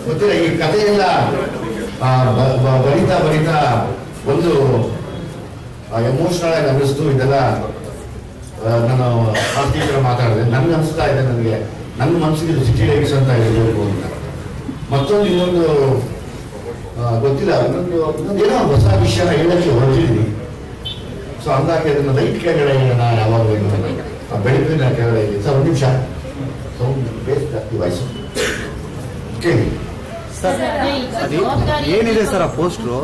ಗೊತ್ತಿಲ್ಲ. ಈ ಕಥೆಯೆಲ್ಲ ಬರೀತಾ ಒಂದು ಎಮೋಷನಲ್ ಆಗಿ ಅನ್ನಿಸ್ತು. ಇದೆಲ್ಲ ನಾನು ಆರ್ಥಿಕ ಮಾತಾಡಿದೆ. ನನಗೆ ಅನಿಸ್ತಾ ಇದೆ, ನನ್ನ ಮನಸ್ಸಿಗೆ ಇದು ಸಿಟಿ ಲೈಟ್ಸ್ ಅಂತ ಹೇಳಬೇಕು ಅಂತ. ಮತ್ತೊಂದು ಇನ್ನೊಂದು ಗೊತ್ತಿಲ್ಲ, ಇನ್ನೊಂದು ಏನೋ ಹೊಸ ವಿಷಯನ ಹೇಳಕ್ಕೆ ಹೊರಟಿದ್ದೀನಿ. ಸೊ ಹಂಗಾಗಿ ಅದನ್ನು ಲೈಟ್ ಕೆಳಗಡೆ ನಾನು ಯಾವಾಗ ಬೆಳಕಿನ ಕೆಳಗಡೆ ಇದೆ. ಸರ್ ಒಂದು ನಿಮಿಷ ಬೇಸ್ಟ್ ಆಗ್ತೀವಿ ವಾಯ್ಸು ಕೇಳಿ. ಏನಿದೆ ಸರ್ ಆ ಪೋಸ್ಟ್ರು,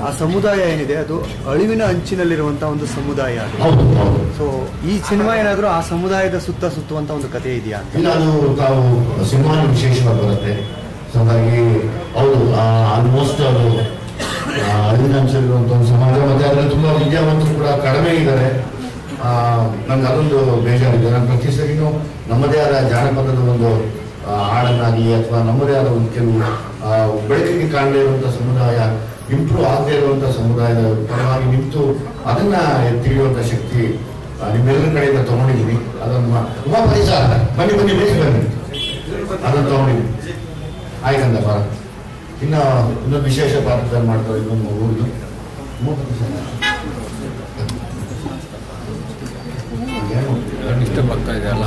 ಆ ಸಮುದಾಯ ಏನಿದೆ ಅದು ಅಳಿವಿನ ಅಂಚಿನಲ್ಲಿರುವಂತಹ ಒಂದು ಸಮುದಾಯ. ಸೊ ಈ ಸಿನಿಮಾ ಏನಾದ್ರು ಆ ಸಮುದಾಯದ ಸುತ್ತುವಂತ ಒಂದು ಕಥೆ ಇದೆಯಾ? ಇಲ್ಲ, ಅದು ತಾವು ಸಿನಿಮಾ ವಿಶೇಷವಾಗಿ ಬರುತ್ತೆ. ಸೊ ಹಾಗಾಗಿ ಹೌದು, ಆಲ್ಮೋಸ್ಟ್ ಅದು ಅಳಿವಿನ ಅಂಚಿನಲ್ಲಿರುವಂಥ ಒಂದು ಸಮಾಜ. ಮತ್ತೆ ಅದರಲ್ಲಿ ತುಂಬಾ ವಿದ್ಯಾವಂತರು ಕೂಡ ಕಡಿಮೆ ಇದ್ದಾರೆ. ನನ್ಗೆ ಅದೊಂದು ಬೇಜಾರಿದೆ. ನಾನು ಪ್ರತಿ ಸರಿನೂ ನಮ್ಮದೇ ಆದ ಜಾನಪದದ ಒಂದು ಹಾಡನ್ನಾಗಲಿ ಅಥವಾ ನಮ್ಮದೇ ಆದ ಒಂದು ಕೆಲವು ಬೆಳಕಿಗೆ ಕಾಣದೇ ಇರುವಂಥ ಸಮುದಾಯ, ಇಂಪ್ರೂವ್ ಆಗದೇ ಇರುವಂಥ ಸಮುದಾಯದ ಪರವಾಗಿ ನಿಂತು ಅದನ್ನ ಎತ್ತಿಡುವಂಥ ಶಕ್ತಿ ನಿಮ್ಮೆಲ್ಲರ ಕಡೆಯಿಂದ ತಗೊಂಡಿದ್ದೀನಿ. ಅದನ್ನು ಉಮಾಪತಿ ಸರ್ ಬನ್ನಿ ಬೇಸಿ ಬನ್ನಿ, ಅದನ್ನು ತಗೊಂಡಿದ್ದೀನಿ. ಆಯ್ತಂದ ಬರ ಇನ್ನೊಂದು ವಿಶೇಷ ಪಾತ್ರದಲ್ಲಿ ಮಾಡ್ತಾರೆ. ಇನ್ನೊಂದು ಊರಿದು ಉಮಾಪತಿ ಸರ್ ಇಷ್ಟಪಡ್ತಾ ಇದೆಯಲ್ಲ,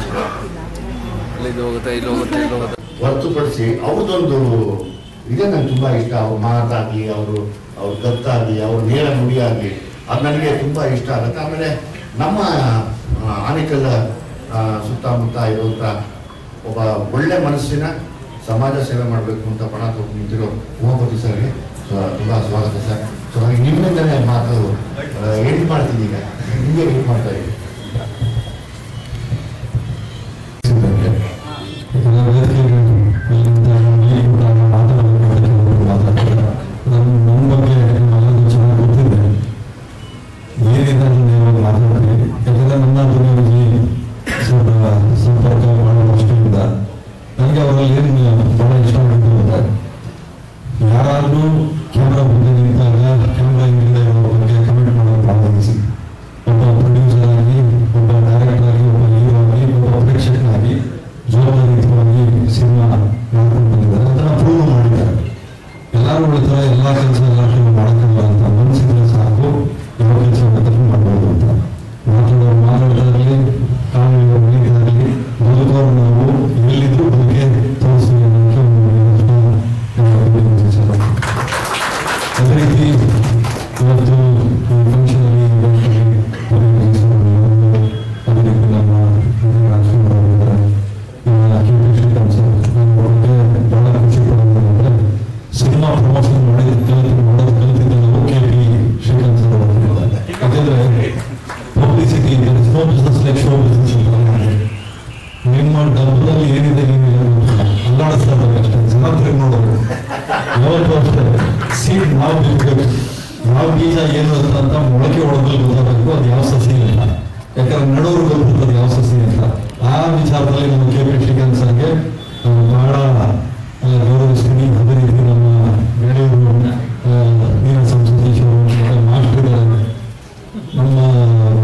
ಹೊರತುಪಡಿಸಿ ಅವ್ರದ್ದೊಂದು ಇದೇ ನಂಗೆ ತುಂಬಾ ಇಷ್ಟ. ಅವ್ರ ಮಾತಾಗಲಿ, ಅವ್ರ ಗತ್ತಾಗಲಿ, ಅವ್ರ ನೇರ ನುಡಿಯಾಗಲಿ, ಅದು ನನಗೆ ತುಂಬಾ ಇಷ್ಟ ಆಗುತ್ತೆ. ಆಮೇಲೆ ನಮ್ಮ ಆನೇಕಲ್ ಸುತ್ತಮುತ್ತ ಇರುವಂಥ ಒಬ್ಬ ಒಳ್ಳೆ ಮನಸ್ಸಿನ ಸಮಾಜ ಸೇವೆ ಮಾಡಬೇಕು ಅಂತ ಪಣ ತಗೊಂಡು ನಿಂತಿರೋ ಉಮಾಪತಿ ಸರ್ಗೆ ತುಂಬಾ ಸ್ವಾಗತ ಸರ್. ಸೊ ಹಾಗೆ ನಿಮ್ಮಿಂದಲೇ ಮಾತು ಎಂಡ್ ಮಾಡ್ತೀನಿ. ಈಗ ನಿಮಗೆ ಎಂಡ್ ಮಾಡ್ತಾ ಇದ್ದೀನಿ. ಅದರಲ್ಲಿ ಏನು ಬಹಳ ಇಷ್ಟ ಆಗಿದ್ದು ಅಂದರೆ ಯಾರಾದರೂ ಕ್ಯಾಮ್ರಾ ಮುಂದೆ ನಿಂತಾಗ ಕ್ಯಾಮ್ರಾ ಇಲ್ಲದೆ ಅವರ ಬಗ್ಗೆ ಕಮೆಂಟ್ ಮಾಡೋದು ಬಹಳ ಈಸಿ. ಒಬ್ಬ ಪ್ರೊಡ್ಯೂಸರ್ ಆಗಿ, ಒಬ್ಬ ಡೈರೆಕ್ಟರ್ ಆಗಿ, ಒಬ್ಬ ಹೀರೋ ಆಗಿ, ಒಬ್ಬ ಪ್ರೇಕ್ಷಕನಾಗಿ ಜವಾಬ್ದಾರಿಯುತವಾಗಿ ಸಿನಿಮಾ ಮಾಡ್ಕೊಂಡು ಬಂದಿದ್ದಾರೆ. ಅದನ್ನು ಪ್ರೂವ್ ಮಾಡಿದ್ದಾರೆ. ಎಲ್ಲರೂ ಹೇಳ್ತಾರೆ ಎಲ್ಲ ಕೆಲಸ ಎಲ್ಲ ಮಾಡೋಕ್ಕಲ್ಲ ಅಂತ. ಮನಸ್ಸಿದ್ರೆ ಸಾಕು ಯಾವ ಕೆಲಸ ಬೇಕಾದ್ರೂ ಮಾಡ್ಬೋದು ಅಂತ. ಮಾತಾಡೋದಾಗಲಿ, ಕಾನೂನು ಮೀರಿದಾಗಲಿ, ಬದುಕೋರು ನಾವು ಎಲ್ಲಿದ್ರು ಬದುಕೆ ತೋರಿಸ್ತೀವಿ ಅನ್ನೋಕ್ಕೆ ಅದೇ ರೀತಿ ಇವತ್ತು ಫಂಕ್ಷನಲ್ಲಿ ಅದೇ ರೀತಿ ನಮ್ಮ ರಾಜ್ಕುಮಾರ್ ಶ್ರೀಕಾಂತ್ ಸರ್ ನನ್ನ ಬಗ್ಗೆ ಬಹಳ ಖುಷಿ ಪಡೋದಂದ್ರೆ ಸಿನಿಮಾ ಪ್ರಮೋಷನ್ ಮಾಡೋದು ಕಲಿತಿದ್ದ ನಾವು KP ಶ್ರೀಕಾಂತ್ ಸರ್ ಅವರು. ಯಾಕಂದ್ರೆ publicity no business like show business ಅಂತ ನಿಮ್ಮ ಡಬ್ಬದಲ್ಲಿ ಏನಿದೆ ನೀನು ಅಲ್ಲಾಡಿಸ್ತಾ ಇದ್ದಾರೆ ಅಷ್ಟೇ. ಜನ ತಿರುಗಿ ನೋಡೋದು ಯಾವತ್ತೂ ಅಷ್ಟೇ. ಸೀಡ್ ನಾವು ಬಿಡ್ಬೇಕು, ಯಾವ ಬೀಜ ಏನು ಅಂತ ಮೊಳಕೆ ಹೊಡೆದಲ್ಲಿ ಗೊತ್ತಾಗಬೇಕು ಅದು ಯಾವ ಸಸಿ ಇಲ್ಲ. ಯಾಕಂದ್ರೆ ನಡೋರು ಗೊತ್ತಿರ್ತದೆ ಯಾವ ಸಸಿ ಅಂತ. ಆ ವಿಚಾರದಲ್ಲಿ ನಮ್ಮ KP ಶ್ರೀಕಾಂತ್ ಸರ್ಗೆ ಬಹಳ ಗೌರವಿಸ್ತೀನಿ. ಅದೇ ರೀತಿ ನಮ್ಮ ಬೆಳೆಯೂರು ನೀರ ಸಂಸದೀಶ್ವರು ಮಾಸ್ಟರ್ ಇದ್ದಾರೆ. ನಮ್ಮ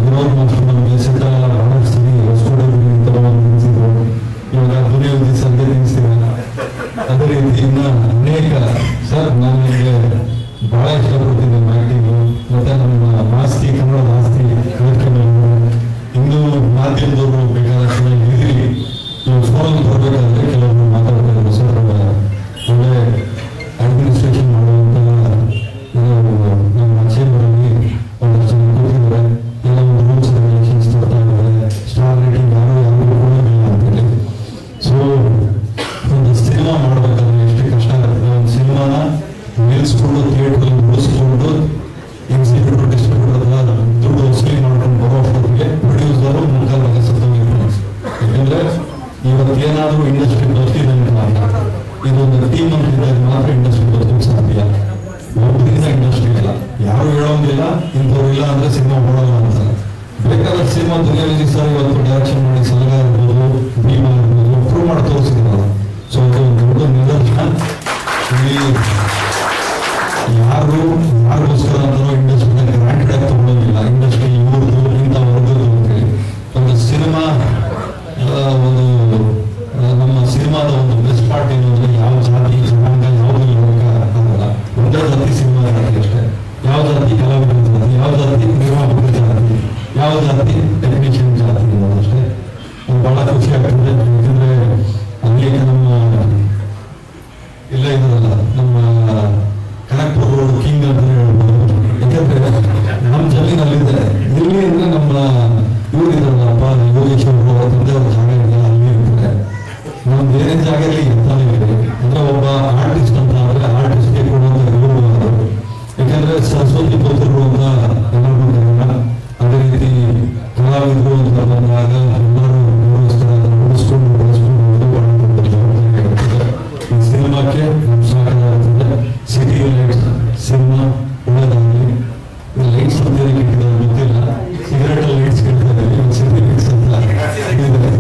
ವಿರೋಧ ಮಾಸ್ಟರ್ ನಮಗೆ ಸಿದ್ಧಾಲ ಬಹಳಷ್ಟು ಸರಿ ಸ್ಟುಡಿಯೋದಿಂದ ನಿಲ್ಲಿಸಿದ್ರು. ಇವಾಗ ದುನಿಯೋ ದಿವಸ ಅಲ್ಲೇ ನಿಲ್ಲಿಸ್ತೀವಿ. ಅದೇ ರೀತಿ ಇನ್ನು ಅನೇಕ ಸರ್ ನಾನು ನಿಮಗೆ ಬಹಳ ಇಷ್ಟಪಡ್ತೀನಿ ನಿಮ್ಮ ಆ್ಯಕ್ಟಿಂಗು. ಮತ್ತು ನಮ್ಮ ಮಾಸ್ತಿ ಕನ್ನಡ ಮಾಸ್ತಿ ಕಾರ್ಯಕ್ರಮಗಳು ಇನ್ನೂ ಮಾಧ್ಯಮದವರು ಬೇಕಾದಷ್ಟು ಇರಲಿ. ನೀವು ಫೋನಲ್ಲಿ ಬರಬೇಕಾದ್ರೆ ಕೆಲವರು ಮಾತಾಡ್ತಾ ಇದ್ರು ಸರ್ ಒಳ್ಳೆ ಅಡ್ಮಿನಿಸ್ಟ್ರೇಷನ್ ಮಾಡುವಂಥ ನಮ್ಮ ಚೇಂಬರಲ್ಲಿ ಒಂದಷ್ಟು ಜನ ಕೂತಿದ್ದಾರೆ. ಎಲ್ಲ ಒಂದು ರೂಲ್ಸ್ ರೆಗ್ಯುಲೇಷನ್ಸ್ ತರ್ತಾ ಇದ್ದಾರೆ. ಸ್ಟಾರ್ ರೇಟಿಂಗ್ ಯಾರು ಕೊಡೋದಿಲ್ಲ ಅಂತೇಳಿ. ಸೊ ಒಂದು ಸಿನಿಮಾ ಮಾಡಬೇಕಾದ್ರೆ ಎಷ್ಟು ಕಷ್ಟ ಆಗುತ್ತೆ. ಒಂದು ಸಿನಿಮಾನ ನಿಲ್ಲಿಸ್ಕೊಂಡು ಥಿಯೇಟ್ರಲ್ಲಿ ಉಳಿಸ್ಕೊಂಡು ಎಕ್ಸಿಕ್ಯೂಟಿವ್ ಡಿಸ್ಟ್ರಿಬ್ಯೂಟರ್ ದುಡ್ಡು ವಸೂಲಿ ಮಾಡ್ಕೊಂಡು ಬರೋ ಅಷ್ಟೊತ್ತಿಗೆ ಪ್ರೊಡ್ಯೂಸರು ಮುಖಾಂತರ ಸತ್ತೋಗಿರ್ತಾರೆ. ಯಾಕಂದ್ರೆ ಇವತ್ತೇನಾದರೂ ಇಂಡಸ್ಟ್ರಿ ಬರ್ತಿದೆ ಅಂತ ಇದೊಂದು ಟೀಮ್ ಅಂತ ಇದ್ದಾಗ ಮಾತ್ರ ಇಂಡಸ್ಟ್ರಿ ಬರೋದಕ್ಕೆ ಸಾಧ್ಯ. ಒಬ್ಬರಿಂದ ಇಂಡಸ್ಟ್ರಿ ಇಲ್ಲ, ಯಾರು ಹೇಳೋಂಗಿಲ್ಲ. ಇಂಥವ್ರು ಇಲ್ಲ ಅಂದ್ರೆ ಸಿನಿಮಾ ಮಾಡೋಲ್ಲ ಅಂತ. ಬೇಕಾದ್ರೆ ಸಿನಿಮಾ ದುನಿಯಾಗಿ ಸರ್ ಇವತ್ತು ಡೈರೆಕ್ಷನ್ ಮಾಡಿ ಸಲಗ ಇರ್ಬೋದು, ಭೀಮಾ ಇರ್ಬೋದು, ಪ್ರೂವ್ ಮಾಡಿ ತೋರಿಸಿದ್ರಲ್ಲ. ಸೊ ಇದು ದೊಡ್ಡ ನಿದರ್ಶನ. ಇಲ್ಲಿ ಯಾರಿಗೋಸ್ಕರ ಅಂತಾರೋ ಇಂಡಸ್ಟ್ರಿನ ಗ್ರಾಂಟೆಡ್ ಆಗಿ ತಗೊಳ್ಳೋದಿಲ್ಲ. ಇಂಡಸ್ಟ್ರಿ ಇವ್ರದ್ದು ಇಂಥ ವರ್ಗದ್ದು ಅಂತೇಳಿ ಒಂದು ಸಿನಿಮಾ ಒಂದು ನಮ್ಮ ಸಿನಿಮಾದ ಒಂದು ಬೆಸ್ಟ್ ಪಾರ್ಟ್ ಏನು ಅಂದರೆ ಯಾವ ಜಾತಿ ಜನಾಂಗ ಯಾವುದೂ ಆಗಲ್ಲ. ಒಂದೇ ಜಾತಿ ಸಿನಿಮಾ ಜಾತಿ ಅಷ್ಟೇ. ಯಾವ ಜಾತಿ ಕಲಾವಿದರ ಜಾತಿ, ಯಾವ ಜಾತಿ ನಿರ್ಮಾಪಕರ ಜಾತಿ, ಯಾವ ಜಾತಿ ಟೆಕ್ನಿಷಿಯನ್ ಜಾತಿ ಅನ್ನೋದಷ್ಟೇ. ಬಹಳ ಖುಷಿ ಆಗ್ತದೆ. ಯಾಕಂದರೆ ಅನೇಕ ನಮ್ಮ ಇಲ್ಲ ಇರೋದಲ್ಲ ನಮ್ಮ ಕನಕಪುರ ರೋಡ್ ಕಿಂಗ್ ಅಂತ ಹೇಳ್ಬೋದು. ಯಾಕಂದರೆ ನಮ್ಮ ಜಮೀನಲ್ಲಿದೆ. ಎಲ್ಲಿ ಅಂದರೆ ನಮ್ಮ ಇವರಿದ್ದಾರಲ್ಲಪ್ಪ ಯೋಗೇಶ್ವರರು ಅವ್ರ ತಂದೆಯವ್ರ ಜಾಗ ಇದೆಯಲ್ಲ ಅಲ್ಲಿ ಇರ್ತಾರೆ. ನಮ್ದು ಏನೇ ಜಾಗದಲ್ಲಿ ಇರ್ತಾನೆ ಇದೆ ಅಂದರೆ ಒಬ್ಬ ಆರ್ಟಿಸ್ಟ್ ಅಂತ ಅಂದರೆ ಆರ್ಟಿಸ್ಟ್ಗೆ ಕೊಡುವಂಥ ಗೌರವ ಅದು. ಯಾಕಂದರೆ ಸರಸ್ವತಿ ಪುತ್ರರು ಅಂತ ಎಲ್ಲರಿಗೂ ಕರೆಯೋಣ. ಅದೇ ರೀತಿ ಕಲಾವಿದರು ಅಂತ ಬಂದಾಗ ಎಲ್ಲರೂ ಗೌರವಿಸ್ತಾರೆ. ಅದನ್ನು ಉಳಿಸ್ಕೊಂಡು ಬೆಳೆಸ್ಕೊಂಡು ಜವಾಬ್ದಾರಿ ಇರ್ತದೆ. ಈ ಸಿನಿಮಾಕ್ಕೆ ನಮ್ಮ ಸಹಕಾರ ಇರ್ತದೆ. ಸಿಟಿ ಲೈಟ್ಸ್ ಸಿನಿಮಾ ಒಳ್ಳೆದಾಗಲಿ. ಲೈಟ್ಸ್ ಅಂತ ಇಟ್ಟಿದ್ದಾರೆ ಗೊತ್ತಿಲ್ಲ, ಸಿಗರೇಟ್ ಲೈಟ್ಸ್ ಕೇಳ್ತಾರೆ, ಸಿಟಿ ಲೈಟ್ಸ್ ಅಂತ ಇದೆ.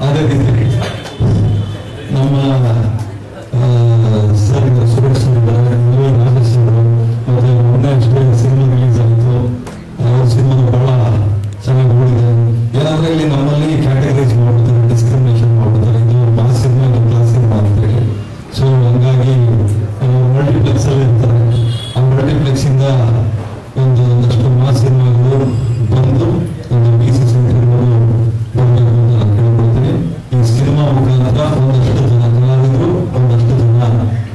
ಅದೇ ರೀತಿ ನಮ್ಮ ಸರ್ ಸುರೇಶ್ ಸರ್ ಇದ್ದಾರೆ, ರಾಜೇಶ್ ಅವರು, ಮತ್ತು ಮೊನ್ನೆ ಅಷ್ಟೇ ಸಿನಿಮಾ ರಿಲೀಸ್ ಆಯಿತು. ಅವ್ರ ಸಿನಿಮಾ ಬಹಳ ಚೆನ್ನಾಗಿ ಓಡಿದೆ. ಏನಾದರೆ ಇಲ್ಲಿ ನಮ್ಮಲ್ಲಿ ಕ್ಯಾಟಗರೈಸ್ ಮಾಡ್ತಾರೆ, ಡಿಸ್ಕ್ರಿಮಿನೇಷನ್ ಮಾಡ್ತಾರೆ. ಇದು ಮಾಸ್ ಸಿನಿಮಾ, ಇದು ಕ್ಲಾಸ್ ಸಿನಿಮಾ ಅಂತೇಳಿ. ಸೊ ಹಂಗಾಗಿ ಮಲ್ಟಿಪ್ಲೆಕ್ಸಲ್ಲಿ ಇರ್ತಾರೆ. ಆ ಮಲ್ಟಿಪ್ಲೆಕ್ಸಿಂದ ಒಂದಷ್ಟು ಮಾಸ್ ಸಿನಿಮಾಗಳು ಬಂದು ಒಂದು BC ಸೆಂಟರ್ಗಳು ಬರಬೇಕು ಅಂತ ನಾನು ಕೇಳ್ಕೊಳ್ತೀನಿ. ಈ ಸಿನಿಮಾ ಮುಖಾಂತರ ಒಂದಷ್ಟು ಜನ ಕಲಾವಿದರು, ಒಂದಷ್ಟು ಜನ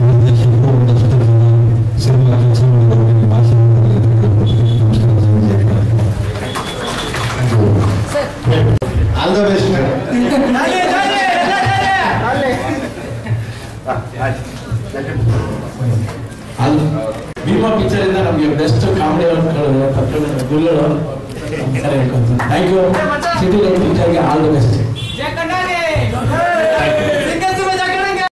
ನಿರ್ದೇಶಕರು, ಒಂದಷ್ಟು ಜನ ಸಿನಿಮಾ ಕೆಲಸ ಮಾಡಿದವರಿಗೆ ಭಾಷೆ ಕೇಳ್ಕೊಳ್ತೀನಿ. ನಮಸ್ಕಾರ. All the best. Bheema picture ಇಂದ ನಮಗೆ ಬೆಸ್ಟ್ ಕಾಮಿಡಿ ಗುಲ್ಲರು ಥ್ಯಾಂಕ್ ಯು. ಸಿಟಿ ಲೈಟ್ ಪಿಕ್ಚರ್ಗೆ ಆಲ್ ದ ಬೆಸ್ಟ್.